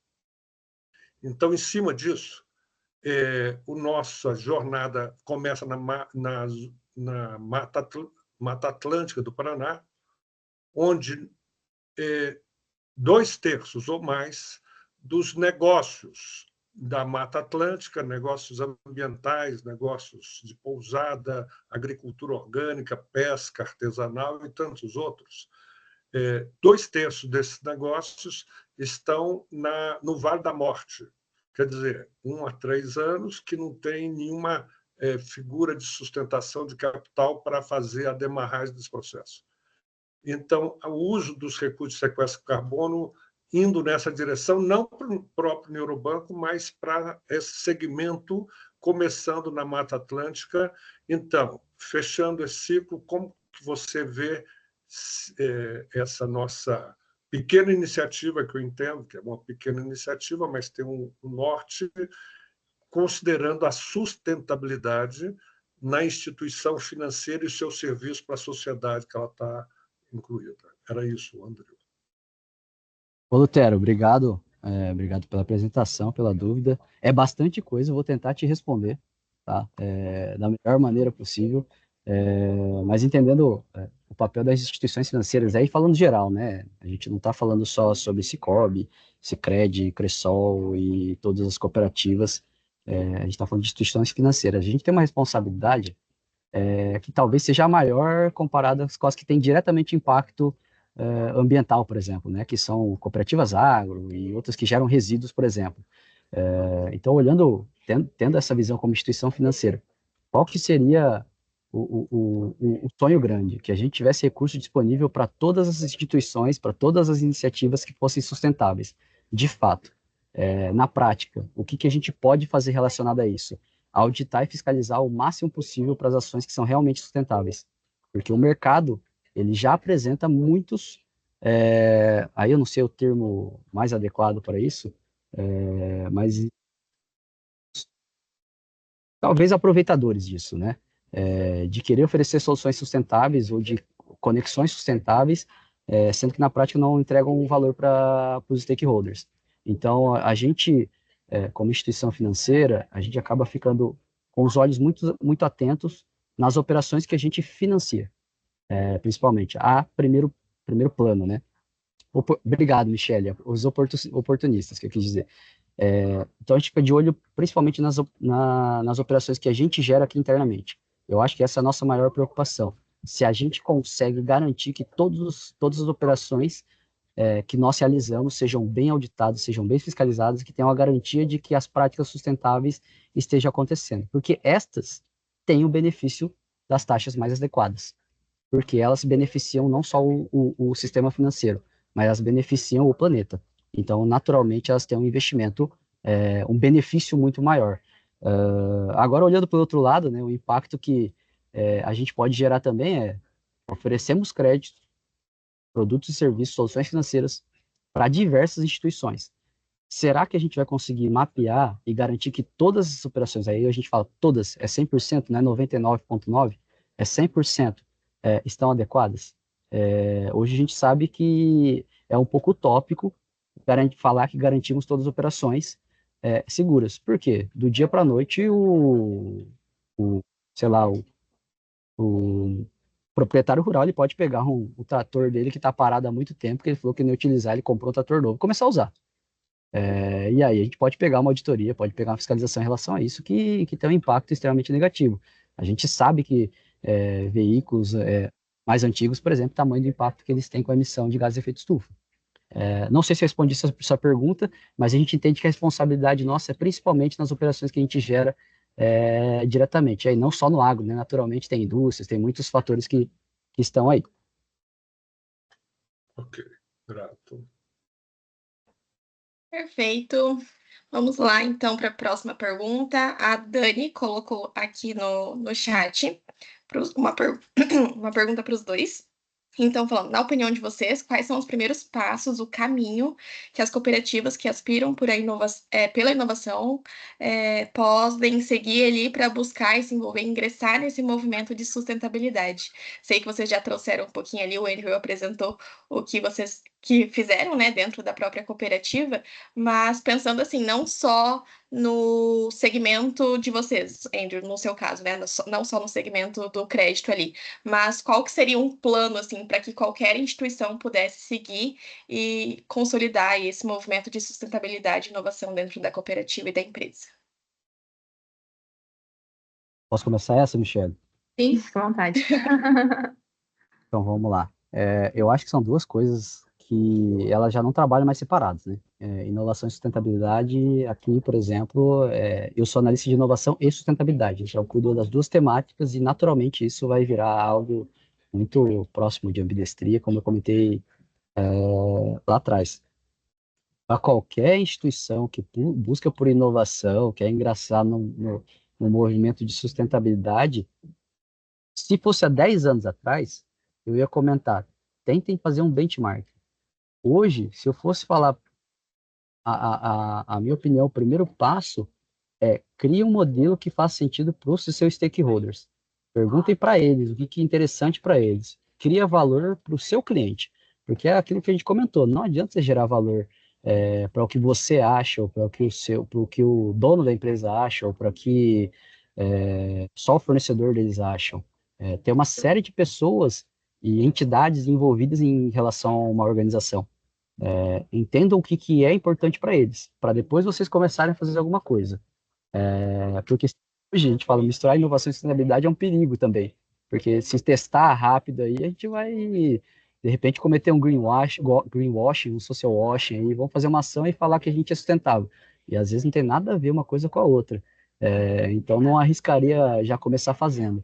Então, em cima disso, nossa jornada começa na Mata Atlântica do Paraná, onde 2/3 ou mais dos negócios da Mata Atlântica, negócios ambientais, negócios de pousada, agricultura orgânica, pesca artesanal e tantos outros, 2/3 desses negócios estão no Vale da Morte, quer dizer, 1 a 3 anos, que não tem nenhuma figura de sustentação de capital para fazer a demarragem desse processo. Então, o uso dos recursos de sequestro de carbono indo nessa direção, não para o próprio Neurobanco, mas para esse segmento, começando na Mata Atlântica. Então, fechando esse ciclo, como que você vê essa nossa pequena iniciativa, que eu entendo que é uma pequena iniciativa, mas tem um norte, considerando a sustentabilidade na instituição financeira e seu serviço para a sociedade que ela está incluída. Era isso, André. Ô, Lutero, obrigado. Obrigado pela apresentação, pela dúvida. É bastante coisa, eu vou tentar te responder, tá? Da melhor maneira possível, mas entendendo o papel das instituições financeiras, aí falando geral, né? A gente não está falando só sobre Sicob, Sicredi, Cressol e todas as cooperativas, a gente está falando de instituições financeiras. A gente tem uma responsabilidade que talvez seja a maior comparada com as que têm diretamente impacto ambiental, por exemplo, né, que são cooperativas agro e outras que geram resíduos, por exemplo. Então, tendo essa visão como instituição financeira, qual que seria o sonho grande, que a gente tivesse recurso disponível para todas as instituições, para todas as iniciativas que fossem sustentáveis, de fato. Na prática, o que a gente pode fazer relacionado a isso? Auditar e fiscalizar o máximo possível para as ações que são realmente sustentáveis. Porque o mercado, ele já apresenta muitos, aí eu não sei o termo mais adequado para isso, mas talvez aproveitadores disso, né? De querer oferecer soluções sustentáveis ou de conexões sustentáveis, sendo que na prática não entregam um valor para os stakeholders. Então, a gente, como instituição financeira, a gente acaba ficando com os olhos muito, muito atentos nas operações que a gente financia, principalmente. Primeiro plano, né? Obrigado, Michele. Os oportunistas, que eu quis dizer. Então, a gente fica de olho principalmente nas operações que a gente gera aqui internamente. Eu acho que essa é a nossa maior preocupação. Se a gente consegue garantir que todas as operações que nós realizamos sejam bem auditadas, sejam bem fiscalizadas, que tenham a garantia de que as práticas sustentáveis estejam acontecendo. Porque estas têm o benefício das taxas mais adequadas. Porque elas beneficiam não só o sistema financeiro, mas elas beneficiam o planeta. Então, naturalmente, elas têm um investimento, um benefício muito maior. Agora, olhando para o outro lado, né, o impacto que a gente pode gerar também oferecemos créditos, produtos e serviços, soluções financeiras para diversas instituições. Será que a gente vai conseguir mapear e garantir que todas as operações, aí a gente fala todas, 100%, não é 99,9%, 100%, estão adequadas? Hoje a gente sabe que é um pouco utópico falar que garantimos todas as operações seguras. Por quê? Do dia para a noite, sei lá, o proprietário rural ele pode pegar o trator dele que está parado há muito tempo, que ele falou que não ia utilizar, ele comprou um trator novo, começar a usar. E aí a gente pode pegar uma auditoria, pode pegar uma fiscalização em relação a isso, que tem um impacto extremamente negativo. A gente sabe que veículos mais antigos, por exemplo, o tamanho do impacto que eles têm com a emissão de gases de efeito estufa. Não sei se eu respondi essa pergunta, mas a gente entende que a responsabilidade nossa é principalmente nas operações que a gente gera diretamente. Aí não só no agro, né? Naturalmente tem indústrias, tem muitos fatores que estão aí. Ok, grato. Perfeito. Vamos lá, então, para a próxima pergunta. A Dani colocou aqui no chat uma pergunta para os dois. Então, falando, na opinião de vocês, quais são os primeiros passos, o caminho que as cooperativas que aspiram pela inovação podem seguir ali para buscar e se envolver, ingressar nesse movimento de sustentabilidade? Sei que vocês já trouxeram um pouquinho ali, o Andrew apresentou o que vocês que fizeram, né, dentro da própria cooperativa, mas pensando assim, não só no segmento de vocês, Andrew, no seu caso, né, não só no segmento do crédito ali, mas qual que seria um plano assim para que qualquer instituição pudesse seguir e consolidar esse movimento de sustentabilidade e inovação dentro da cooperativa e da empresa? Posso começar essa, Michele? Sim, fica à vontade. Então vamos lá. Eu acho que são duas coisas que elas já não trabalham mais separadas, né? Inovação e sustentabilidade, aqui, por exemplo, eu sou analista de inovação e sustentabilidade, então eu cuido das duas temáticas e naturalmente isso vai virar algo muito próximo de ambidestria, como eu comentei lá atrás. Para qualquer instituição que busca por inovação, quer ingressar no movimento de sustentabilidade, se fosse há 10 anos atrás, eu ia comentar, tentem fazer um benchmark. Hoje, se eu fosse falar a minha opinião, o primeiro passo crie um modelo que faça sentido para os seus stakeholders. Perguntem para eles o que é interessante para eles. Cria valor para o seu cliente, porque é aquilo que a gente comentou. Não adianta você gerar valor para o que você acha, ou para o que o dono da empresa acha, ou para o que só o fornecedor deles acham. Tem uma série de pessoas e entidades envolvidas em relação a uma organização. Entendam o que é importante para eles, para depois vocês começarem a fazer alguma coisa. Porque hoje a gente fala misturar inovação e sustentabilidade é um perigo também. Porque se testar rápido aí, a gente vai, de repente, cometer um greenwashing, um social washing, aí vamos fazer uma ação e falar que a gente é sustentável. E às vezes não tem nada a ver uma coisa com a outra. Então não arriscaria já começar fazendo.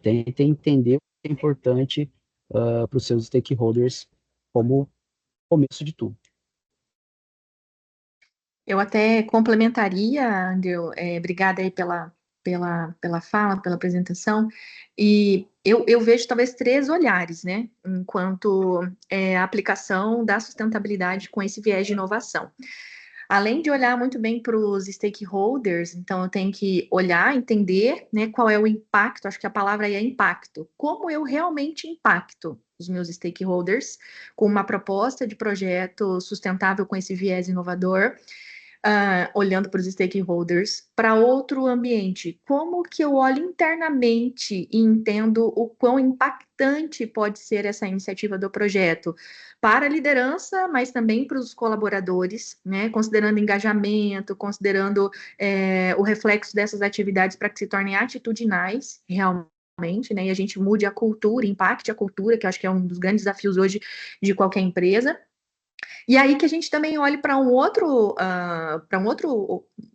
Tentem entender o que é importante para os seus stakeholders como começo de tudo. Eu até complementaria, Andrew, obrigada aí pela fala, pela apresentação, e eu vejo talvez três olhares, né, enquanto a aplicação da sustentabilidade com esse viés de inovação. Além de olhar muito bem para os stakeholders, então eu tenho que olhar, entender, né, qual é o impacto, acho que a palavra aí é impacto, como eu realmente impacto os meus stakeholders com uma proposta de projeto sustentável com esse viés inovador, olhando para os stakeholders, para outro ambiente. Como que eu olho internamente e entendo o quão impactante pode ser essa iniciativa do projeto para a liderança, mas também para os colaboradores, né? Considerando engajamento, considerando o reflexo dessas atividades para que se tornem atitudinais, realmente, né? E a gente mude a cultura, impacte a cultura, que eu acho que é um dos grandes desafios hoje de qualquer empresa. E aí que a gente também olha para um outro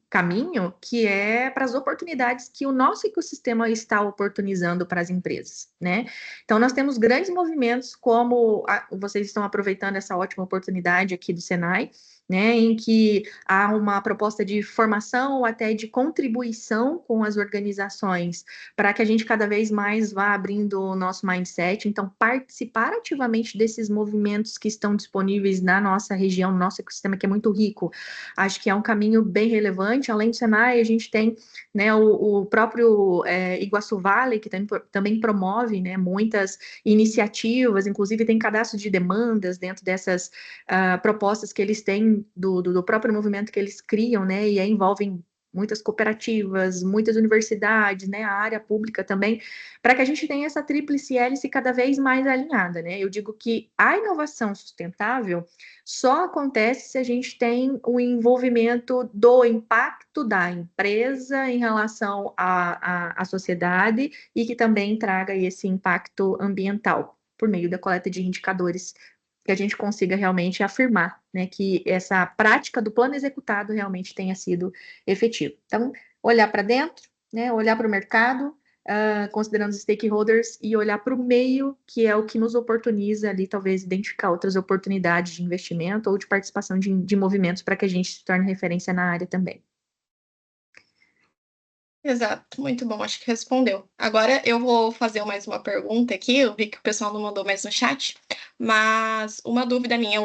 caminho, que é para as oportunidades que o nosso ecossistema está oportunizando para as empresas, né? Então, nós temos grandes movimentos, como vocês estão aproveitando essa ótima oportunidade aqui do Senai, né, em que há uma proposta de formação ou até de contribuição com as organizações, para que a gente cada vez mais vá abrindo o nosso mindset. Então, participar ativamente desses movimentos que estão disponíveis na nossa região, no nosso ecossistema, que é muito rico, acho que é um caminho bem relevante. Além do Senai, a gente tem, né, o próprio Iguaçu Valley, que também promove, né, muitas iniciativas, inclusive tem cadastro de demandas dentro dessas propostas que eles têm do próprio movimento que eles criam, né, e aí envolvem muitas cooperativas, muitas universidades, né, a área pública também, para que a gente tenha essa tríplice hélice cada vez mais alinhada, né? Eu digo que a inovação sustentável só acontece se a gente tem o envolvimento do impacto da empresa em relação à sociedade e que também traga esse impacto ambiental por meio da coleta de indicadores, que a gente consiga realmente afirmar, né, que essa prática do plano executado realmente tenha sido efetivo. Então, olhar para dentro, né, olhar para o mercado, considerando os stakeholders, e olhar para o meio, que é o que nos oportuniza ali, talvez, identificar outras oportunidades de investimento ou de participação de movimentos para que a gente se torne referência na área também. Exato, muito bom, acho que respondeu. Agora eu vou fazer mais uma pergunta aqui, eu vi que o pessoal não mandou mais no chat, mas uma dúvida minha,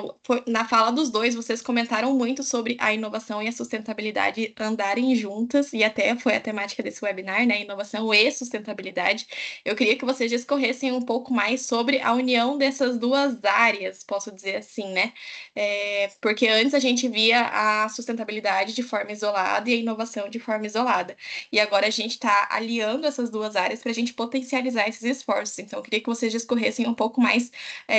na fala dos dois, vocês comentaram muito sobre a inovação e a sustentabilidade andarem juntas, e até foi a temática desse webinar, né, inovação e sustentabilidade. Eu queria que vocês discorressem um pouco mais sobre a união dessas duas áreas, posso dizer assim, né, porque antes a gente via a sustentabilidade de forma isolada e a inovação de forma isolada. E agora a gente está aliando essas duas áreas para a gente potencializar esses esforços. Então, eu queria que vocês discorressem um pouco mais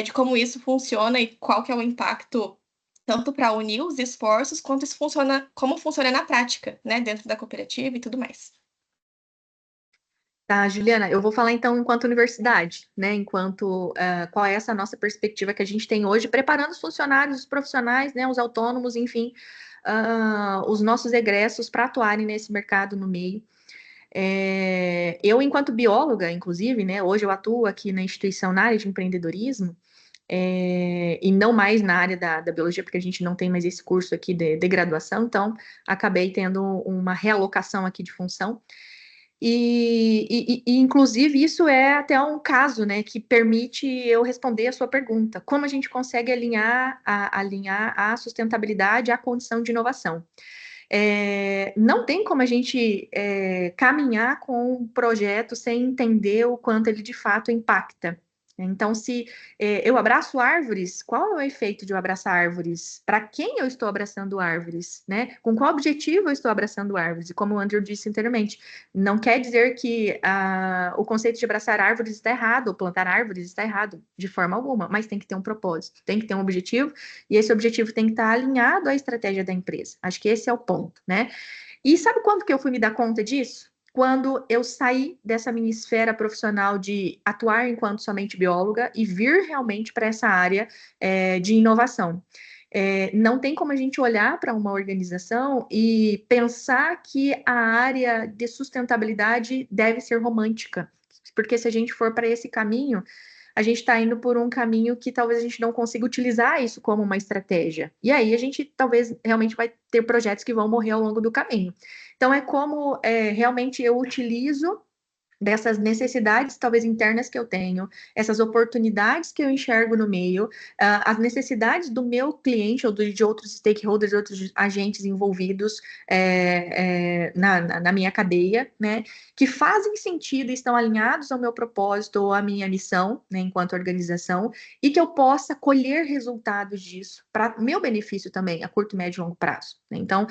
de como isso funciona e qual que é o impacto, tanto para unir os esforços, quanto isso funciona, como funciona na prática, né, dentro da cooperativa e tudo mais. Tá, Juliana, eu vou falar então enquanto universidade, né? Enquanto qual é essa nossa perspectiva que a gente tem hoje, preparando os funcionários, os profissionais, né? Os autônomos, enfim, os nossos egressos para atuarem nesse mercado no meio. Eu, enquanto bióloga, inclusive, né? Hoje eu atuo aqui na instituição na área de empreendedorismo. E não mais na área da biologia, porque a gente não tem mais esse curso aqui de graduação, então acabei tendo uma realocação aqui de função. Inclusive, isso é até um caso, né, que permite eu responder a sua pergunta. Como a gente consegue alinhar a sustentabilidade à condição de inovação? Não tem como a gente caminhar com um projeto sem entender o quanto ele de fato impacta. Então, se eu abraço árvores, qual é o efeito de eu abraçar árvores? Para quem eu estou abraçando árvores? Né? Com qual objetivo eu estou abraçando árvores? E como o Andrew disse anteriormente, não quer dizer que o conceito de abraçar árvores está errado, ou plantar árvores está errado, de forma alguma, mas tem que ter um propósito, tem que ter um objetivo, e esse objetivo tem que estar alinhado à estratégia da empresa. Acho que esse é o ponto, né? E sabe quando que eu fui me dar conta disso? Quando eu saí dessa minha esfera profissional de atuar enquanto somente bióloga e vir realmente para essa área de inovação. Não tem como a gente olhar para uma organização e pensar que a área de sustentabilidade deve ser romântica. porque se a gente for para esse caminho, a gente está indo por um caminho que talvez a gente não consiga utilizar isso como uma estratégia. E aí a gente talvez realmente vai ter projetos que vão morrer ao longo do caminho. Então é como realmente eu utilizo dessas necessidades, talvez internas que eu tenho, essas oportunidades que eu enxergo no meio, as necessidades do meu cliente ou de outros stakeholders, outros agentes envolvidos na minha cadeia, né, que fazem sentido e estão alinhados ao meu propósito ou à minha missão, né, enquanto organização, e que eu possa colher resultados disso para meu benefício também, a curto, médio e longo prazo. Né? Então,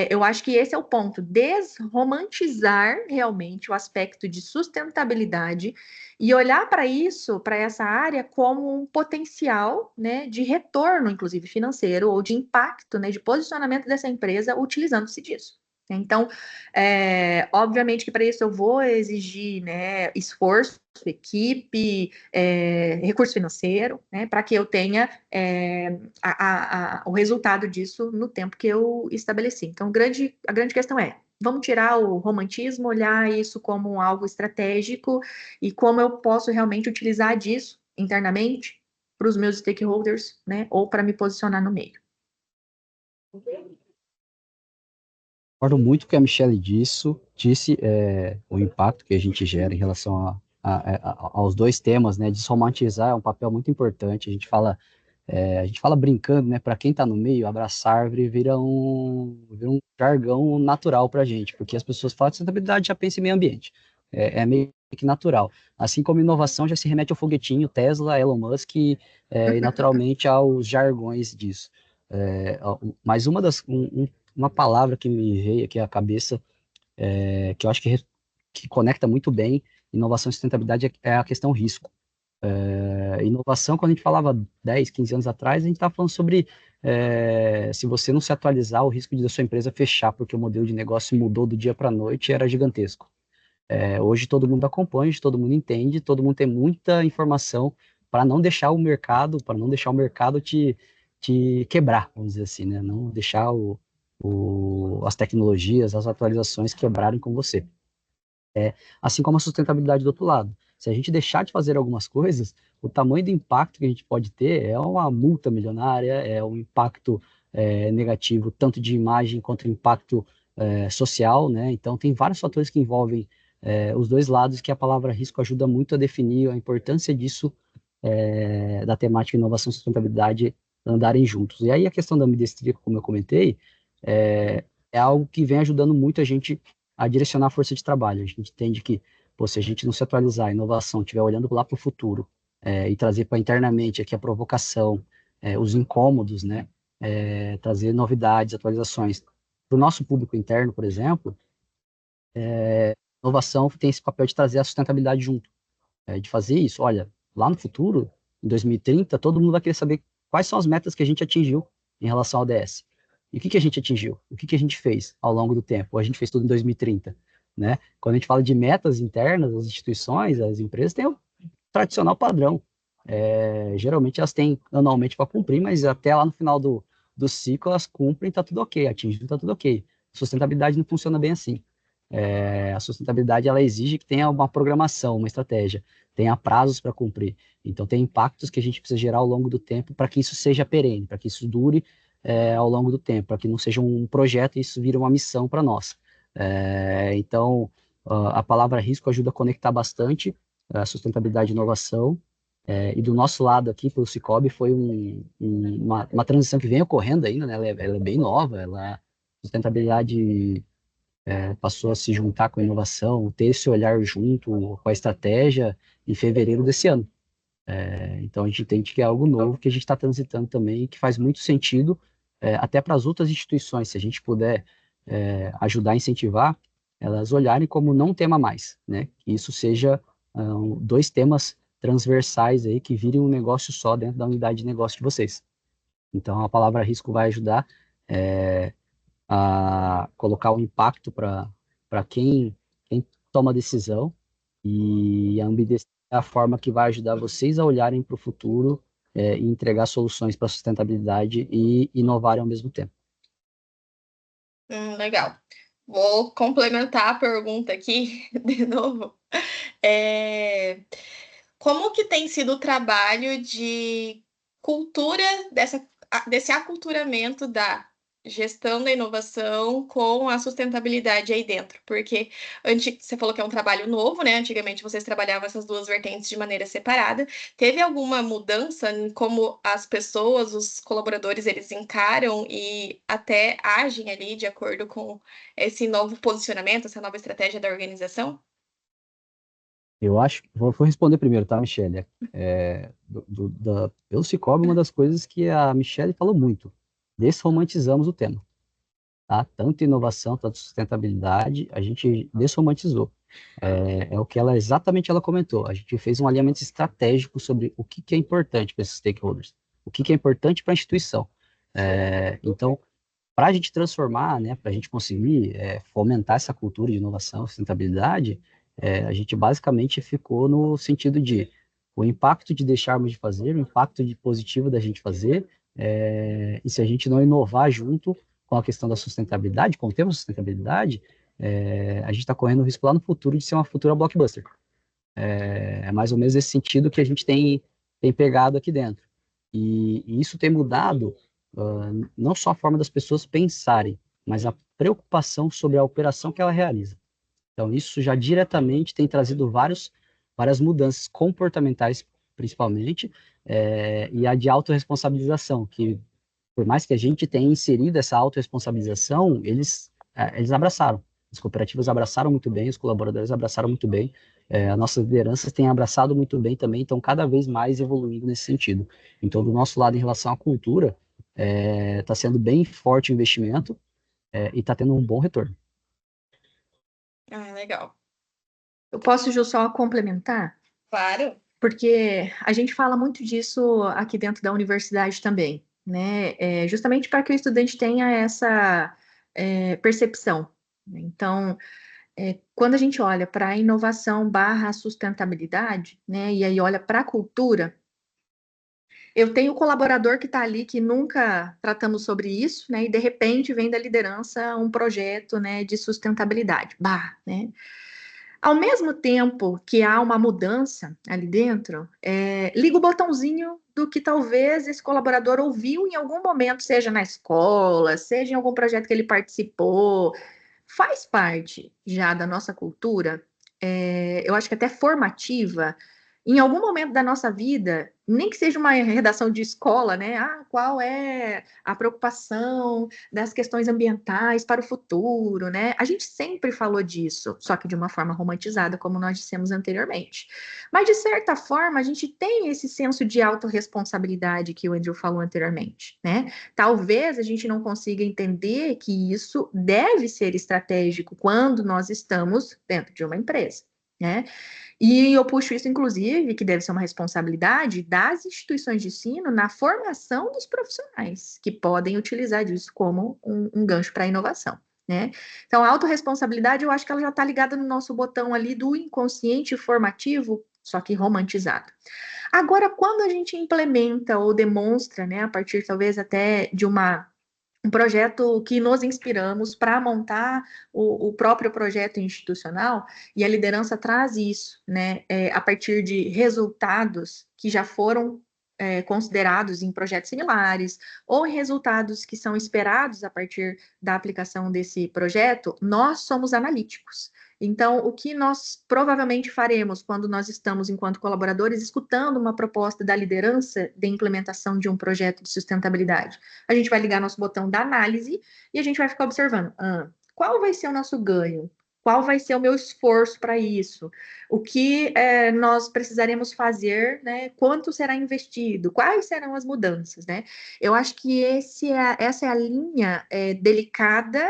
eu acho que esse é o ponto, desromantizar realmente o aspecto de sustentabilidade e olhar para isso, para essa área, como um potencial, né, de retorno, inclusive financeiro, ou de impacto, né, de posicionamento dessa empresa utilizando-se disso. Então, obviamente que para isso eu vou exigir, né, esforço, equipe, recurso financeiro, né, para que eu tenha o resultado disso no tempo que eu estabeleci. Então, a grande questão é, vamos tirar o romantismo, olhar isso como algo estratégico e como eu posso realmente utilizar disso internamente para os meus stakeholders, né, ou para me posicionar no meio. Concordo muito com o que a Michelle disse, o impacto que a gente gera em relação aos dois temas, né? Desromantizar é um papel muito importante. A gente fala brincando, né? Para quem está no meio, abraçar árvore vira um jargão natural para a gente, porque as pessoas falam de sustentabilidade já pensam em meio ambiente. É meio que natural. Assim como inovação já se remete ao foguetinho, Tesla, Elon Musk e naturalmente aos jargões disso. Mas uma palavra que me veio aqui à cabeça, que eu acho que conecta muito bem inovação e sustentabilidade, é a questão risco. Inovação, quando a gente falava 10, 15 anos atrás, a gente estava falando sobre se você não se atualizar, o risco de a sua empresa fechar, porque o modelo de negócio mudou do dia para a noite, era gigantesco. Hoje todo mundo acompanha, hoje todo mundo entende, todo mundo tem muita informação para não deixar o mercado te quebrar, vamos dizer assim, né? Não deixar as tecnologias, as atualizações quebrarem com você. Assim como a sustentabilidade do outro lado. Se a gente deixar de fazer algumas coisas, o tamanho do impacto que a gente pode ter é uma multa milionária, é um impacto negativo, tanto de imagem quanto impacto social, né? Então, tem vários fatores que envolvem os dois lados, que a palavra risco ajuda muito a definir a importância disso, da temática inovação e sustentabilidade andarem juntos. E aí a questão da ambidestria, como eu comentei, é algo que vem ajudando muito a gente a direcionar a força de trabalho. A gente entende que, se a gente não se atualizar, a inovação, estiver olhando lá para o futuro e trazer para internamente aqui a provocação, os incômodos, né, trazer novidades, atualizações para o nosso público interno, por exemplo, inovação tem esse papel de trazer a sustentabilidade junto, de fazer isso. Olha, lá no futuro, em 2030, todo mundo vai querer saber quais são as metas que a gente atingiu em relação ao ODS. E o que a gente atingiu? O que a gente fez ao longo do tempo? Ou a gente fez tudo em 2030, né? Quando a gente fala de metas internas, as instituições, as empresas têm o tradicional padrão. Geralmente elas têm anualmente para cumprir, mas até lá no final do ciclo elas cumprem, está tudo ok, atingem, está tudo ok. Sustentabilidade não funciona bem assim. A sustentabilidade ela exige que tenha uma programação, uma estratégia, tenha prazos para cumprir. Então tem impactos que a gente precisa gerar ao longo do tempo para que isso seja perene, para que isso dure ao longo do tempo, para que não seja um projeto e isso vira uma missão para nós. Então, a palavra risco ajuda a conectar bastante a sustentabilidade e inovação. E do nosso lado aqui, pelo Cicobi, foi uma transição que vem ocorrendo ainda, né? Ela é bem nova, a sustentabilidade passou a se juntar com a inovação, ter esse olhar junto com a estratégia em fevereiro desse ano. Então a gente entende que é algo novo que a gente está transitando também, que faz muito sentido até para as outras instituições, se a gente puder ajudar a incentivar, elas olharem como não tema mais, né? Que isso seja dois temas transversais aí que virem um negócio só dentro da unidade de negócio de vocês. Então a palavra risco vai ajudar a colocar o impacto para quem toma a decisão, e a ambidestria é a forma que vai ajudar vocês a olharem para o futuro e entregar soluções para a sustentabilidade e inovarem ao mesmo tempo. Legal. Vou complementar a pergunta aqui de novo. Como que tem sido o trabalho de cultura desse aculturamento da gestão da inovação com a sustentabilidade aí dentro? Porque você falou que é um trabalho novo, né? Antigamente vocês trabalhavam essas duas vertentes de maneira separada. Teve alguma mudança em como as pessoas, os colaboradores, eles encaram e até agem ali de acordo com esse novo posicionamento, essa nova estratégia da organização? Eu acho, vou responder primeiro, tá, Michele? Pelo Cicobi, uma das coisas que a Michele falou muito, desromantizamos o tema, tá? Tanto inovação, tanto sustentabilidade, a gente desromantizou. É o que exatamente ela comentou, a gente fez um alinhamento estratégico sobre o que é importante para esses stakeholders, o que é importante para a instituição. Então, para a gente transformar, né, para a gente conseguir fomentar essa cultura de inovação, sustentabilidade, a gente basicamente ficou no sentido de o impacto de deixarmos de fazer, o impacto positivo da gente fazer, e se a gente não inovar junto com a questão da sustentabilidade, com o tema da sustentabilidade, a gente está correndo o risco lá no futuro de ser uma futura blockbuster. É mais ou menos esse sentido que a gente tem pegado aqui dentro. E isso tem mudado não só a forma das pessoas pensarem, mas a preocupação sobre a operação que ela realiza. Então, isso já diretamente tem trazido várias mudanças comportamentais, principalmente, e a de autorresponsabilização, que por mais que a gente tenha inserido essa autorresponsabilização, eles abraçaram. As cooperativas abraçaram muito bem, os colaboradores abraçaram muito bem, as nossas lideranças têm abraçado muito bem também, estão cada vez mais evoluindo nesse sentido. Então, do nosso lado, em relação à cultura, está sendo bem forte o investimento e está tendo um bom retorno. Ah, legal. Eu posso, Ju, só complementar? Claro. Porque a gente fala muito disso aqui dentro da universidade também, né? Justamente para que o estudante tenha essa percepção. Então, quando a gente olha para a inovação / sustentabilidade, né? E aí olha para a cultura, eu tenho um colaborador que está ali que nunca tratamos sobre isso, né? E de repente vem da liderança um projeto, né, de sustentabilidade. Né? Ao mesmo tempo que há uma mudança ali dentro, liga o botãozinho do que talvez esse colaborador ouviu em algum momento, seja na escola, seja em algum projeto que ele participou, faz parte já da nossa cultura, eu acho que até formativa, em algum momento da nossa vida, nem que seja uma redação de escola, né? Qual é a preocupação das questões ambientais para o futuro, né? A gente sempre falou disso, só que de uma forma romantizada, como nós dissemos anteriormente. Mas, de certa forma, a gente tem esse senso de autorresponsabilidade que o Andrew falou anteriormente, né? Talvez a gente não consiga entender que isso deve ser estratégico quando nós estamos dentro de uma empresa, né? E eu puxo isso, inclusive, que deve ser uma responsabilidade das instituições de ensino na formação dos profissionais, que podem utilizar disso como um gancho para a inovação, né? Então, a autorresponsabilidade, eu acho que ela já está ligada no nosso botão ali do inconsciente formativo, só que romantizado. Agora, quando a gente implementa ou demonstra, né, a partir talvez até de um projeto que nos inspiramos para montar o próprio projeto institucional, e a liderança traz isso, né, a partir de resultados que já foram considerados em projetos similares, ou em resultados que são esperados a partir da aplicação desse projeto, nós somos analíticos. Então, o que nós provavelmente faremos quando nós estamos, enquanto colaboradores, escutando uma proposta da liderança de implementação de um projeto de sustentabilidade? A gente vai ligar nosso botão da análise e a gente vai ficar observando qual vai ser o nosso ganho, qual vai ser o meu esforço para isso, o que nós precisaremos fazer, né? Quanto será investido, quais serão as mudanças, né? Eu acho que essa é a linha delicada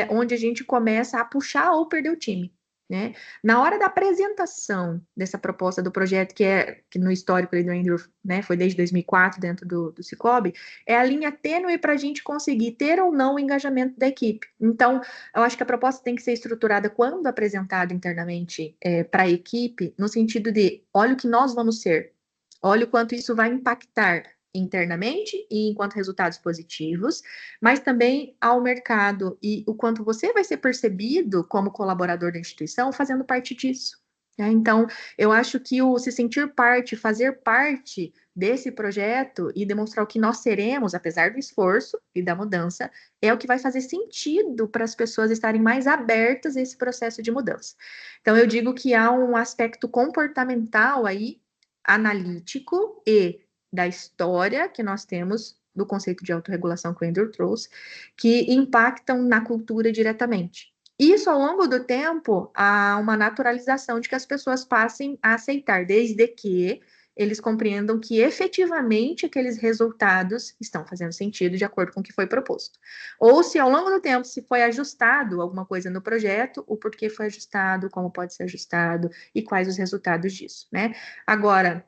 onde a gente começa a puxar ou perder o time. Né? Na hora da apresentação dessa proposta do projeto, que no histórico do Andrew, né, foi desde 2004 dentro do Cicobi, é a linha tênue para a gente conseguir ter ou não o engajamento da equipe. Então, eu acho que a proposta tem que ser estruturada quando apresentada internamente para a equipe, no sentido de, olha o que nós vamos ser, olha o quanto isso vai impactar internamente e enquanto resultados positivos, mas também ao mercado e o quanto você vai ser percebido como colaborador da instituição fazendo parte disso. Né? Então, eu acho que o se sentir parte, fazer parte desse projeto e demonstrar o que nós seremos, apesar do esforço e da mudança, é o que vai fazer sentido para as pessoas estarem mais abertas a esse processo de mudança. Então, eu digo que há um aspecto comportamental aí, analítico e da história que nós temos do conceito de autorregulação que o Andrew trouxe, que impactam na cultura diretamente. Isso, ao longo do tempo, há uma naturalização de que as pessoas passem a aceitar, desde que eles compreendam que efetivamente aqueles resultados estão fazendo sentido de acordo com o que foi proposto. Ou se ao longo do tempo se foi ajustado alguma coisa no projeto, o porquê foi ajustado, como pode ser ajustado e quais os resultados disso, né? Agora,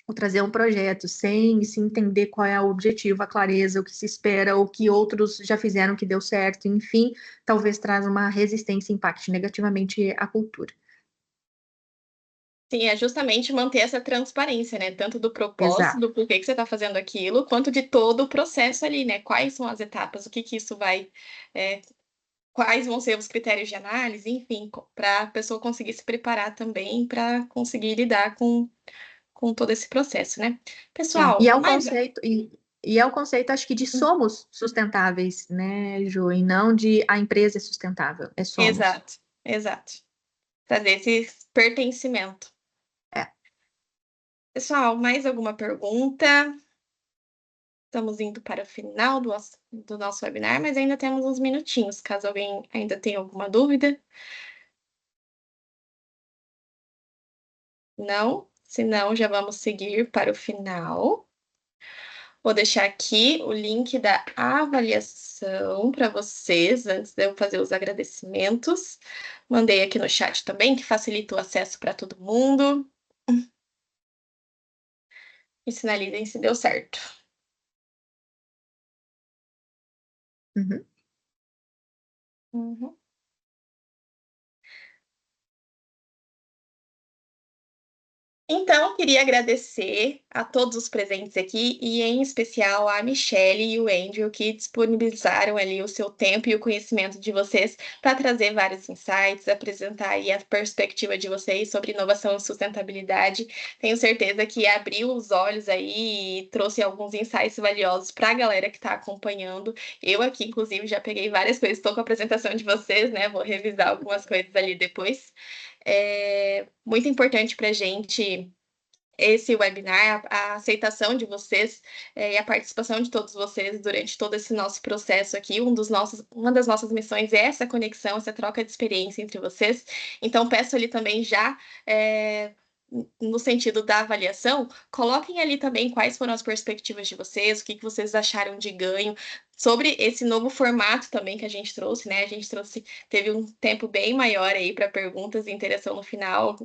ou trazer um projeto sem se entender qual é o objetivo, a clareza, o que se espera, o que outros já fizeram que deu certo, enfim, talvez traz uma resistência e impacte negativamente a cultura. Sim, é justamente manter essa transparência, né? Tanto do propósito, Exato. do porquê que você está fazendo aquilo, quanto de todo o processo ali, né? Quais são as etapas, o que que isso vai... quais vão ser os critérios de análise, enfim, para a pessoa conseguir se preparar também para conseguir lidar com todo esse processo, né? Sim. E Pessoal, é o mais... conceito, e é o conceito, acho que, de somos sustentáveis, né, Ju? E não de a empresa é sustentável, é somos. Exato, exato. Trazer esse pertencimento. É. Pessoal, mais alguma pergunta? Estamos indo para o final do nosso webinar, mas ainda temos uns minutinhos, caso alguém ainda tenha alguma dúvida. Não? Se não, já vamos seguir para o final. Vou deixar aqui o link da avaliação para vocês, antes de eu fazer os agradecimentos. Mandei aqui no chat também, que facilita o acesso para todo mundo. E sinalizem se deu certo. Uhum. Uhum. Então, queria agradecer a todos os presentes aqui e, em especial, a Michelle e o Andrew, que disponibilizaram ali o seu tempo e o conhecimento de vocês para trazer vários insights, apresentar aí a perspectiva de vocês sobre inovação e sustentabilidade. Tenho certeza que abriu os olhos aí e trouxe alguns insights valiosos para a galera que está acompanhando. Eu aqui, inclusive, já peguei várias coisas, estou com a apresentação de vocês, né? Vou revisar algumas coisas ali depois. É muito importante para a gente esse webinar, a aceitação de vocês e a participação de todos vocês durante todo esse nosso processo aqui. Uma das nossas missões é essa conexão, essa troca de experiência entre vocês. Então, peço ali também já... no sentido da avaliação, coloquem ali também quais foram as perspectivas de vocês, o que vocês acharam de ganho, sobre esse novo formato também que a gente trouxe, né? Teve um tempo bem maior aí para perguntas e interação no final.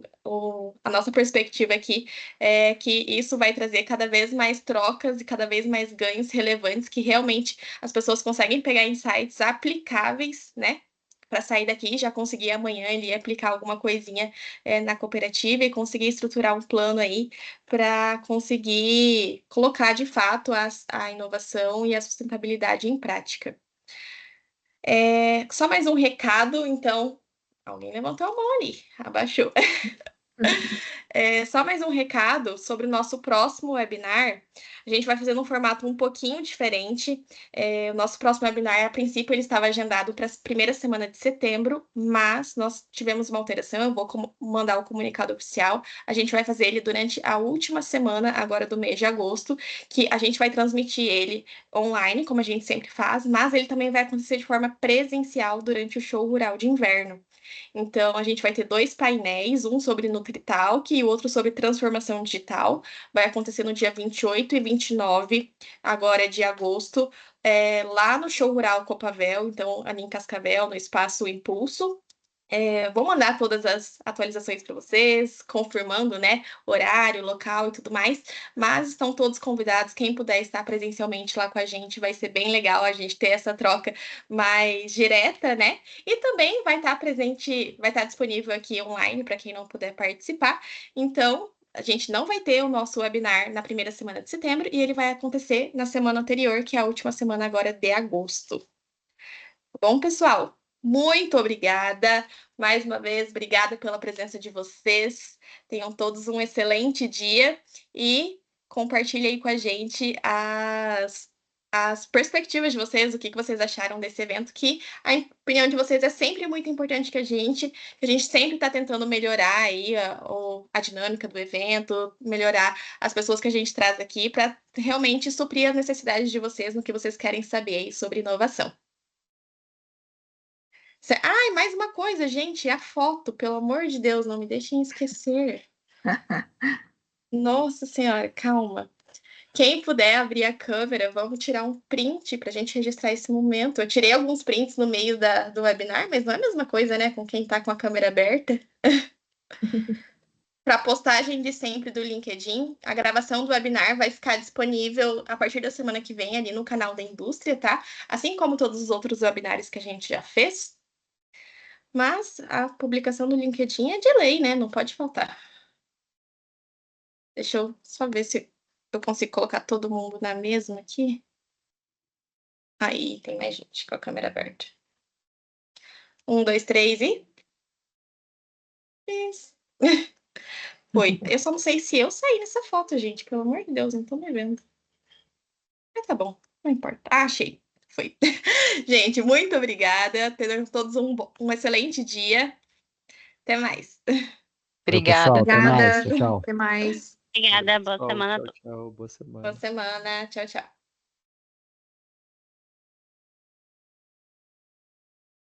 A nossa perspectiva aqui é que isso vai trazer cada vez mais trocas e cada vez mais ganhos relevantes que realmente as pessoas conseguem pegar insights aplicáveis, né? Para sair daqui e já conseguir amanhã ele aplicar alguma coisinha na cooperativa e conseguir estruturar um plano aí para conseguir colocar de fato a inovação e a sustentabilidade em prática. Só mais um recado, então. Alguém levantou a mão ali, abaixou. Só mais um recado sobre o nosso próximo webinar. A gente vai fazer num formato um pouquinho diferente. O nosso próximo webinar, a princípio, ele estava agendado para a primeira semana de setembro, mas nós tivemos uma alteração. Eu vou mandar o comunicado oficial. A gente vai fazer ele durante a última semana, agora do mês de agosto, que a gente vai transmitir ele online, como a gente sempre faz, mas ele também vai acontecer de forma presencial durante o show rural de inverno. Então, a gente vai ter 2 painéis, um sobre NutriTalk e o outro sobre transformação digital. Vai acontecer no dia 28 e 29, agora de agosto, lá no Show Rural Copavel, então ali em Cascavel, no Espaço Impulso. Vou mandar todas as atualizações para vocês, confirmando, né, horário, local e tudo mais, mas estão todos convidados. Quem puder estar presencialmente lá com a gente, vai ser bem legal a gente ter essa troca mais direta, né? E também vai estar presente, vai estar disponível aqui online para quem não puder participar. Então, a gente não vai ter o nosso webinar na primeira semana de setembro e ele vai acontecer na semana anterior, que é a última semana agora de agosto. Bom, pessoal, muito obrigada. Mais uma vez, obrigada pela presença de vocês. Tenham todos um excelente dia e compartilhem aí com a gente as perspectivas de vocês, o que vocês acharam desse evento, que a opinião de vocês é sempre muito importante que a gente sempre está tentando melhorar aí a dinâmica do evento, melhorar as pessoas que a gente traz aqui para realmente suprir as necessidades de vocês no que vocês querem saber aí sobre inovação. E mais uma coisa, gente, a foto, pelo amor de Deus, não me deixem esquecer. Nossa Senhora, calma. Quem puder abrir a câmera, vamos tirar um print para a gente registrar esse momento. Eu tirei alguns prints no meio do webinar, mas não é a mesma coisa, né, com quem está com a câmera aberta. Para a postagem de sempre do LinkedIn, a gravação do webinar vai ficar disponível a partir da semana que vem ali no canal da indústria, tá? Assim como todos os outros webinars que a gente já fez. Mas a publicação do LinkedIn é de lei, né? Não pode faltar. Deixa eu só ver se eu consigo colocar todo mundo na mesma aqui. Aí, tem mais gente com a câmera aberta. 1, 2, 3 e... Isso. Foi. Eu só não sei se eu saí nessa foto, gente. Pelo amor de Deus, não tô me vendo. Mas tá bom, não importa. Achei. Foi. Gente, muito obrigada. Tenham todos um excelente dia. Até mais. Obrigada. Pessoal, até mais. Obrigada. Tchau, tchau. Até mais. Obrigada, boa semana a Tchau, todos. tchau, boa semana. Boa semana. Tchau, tchau.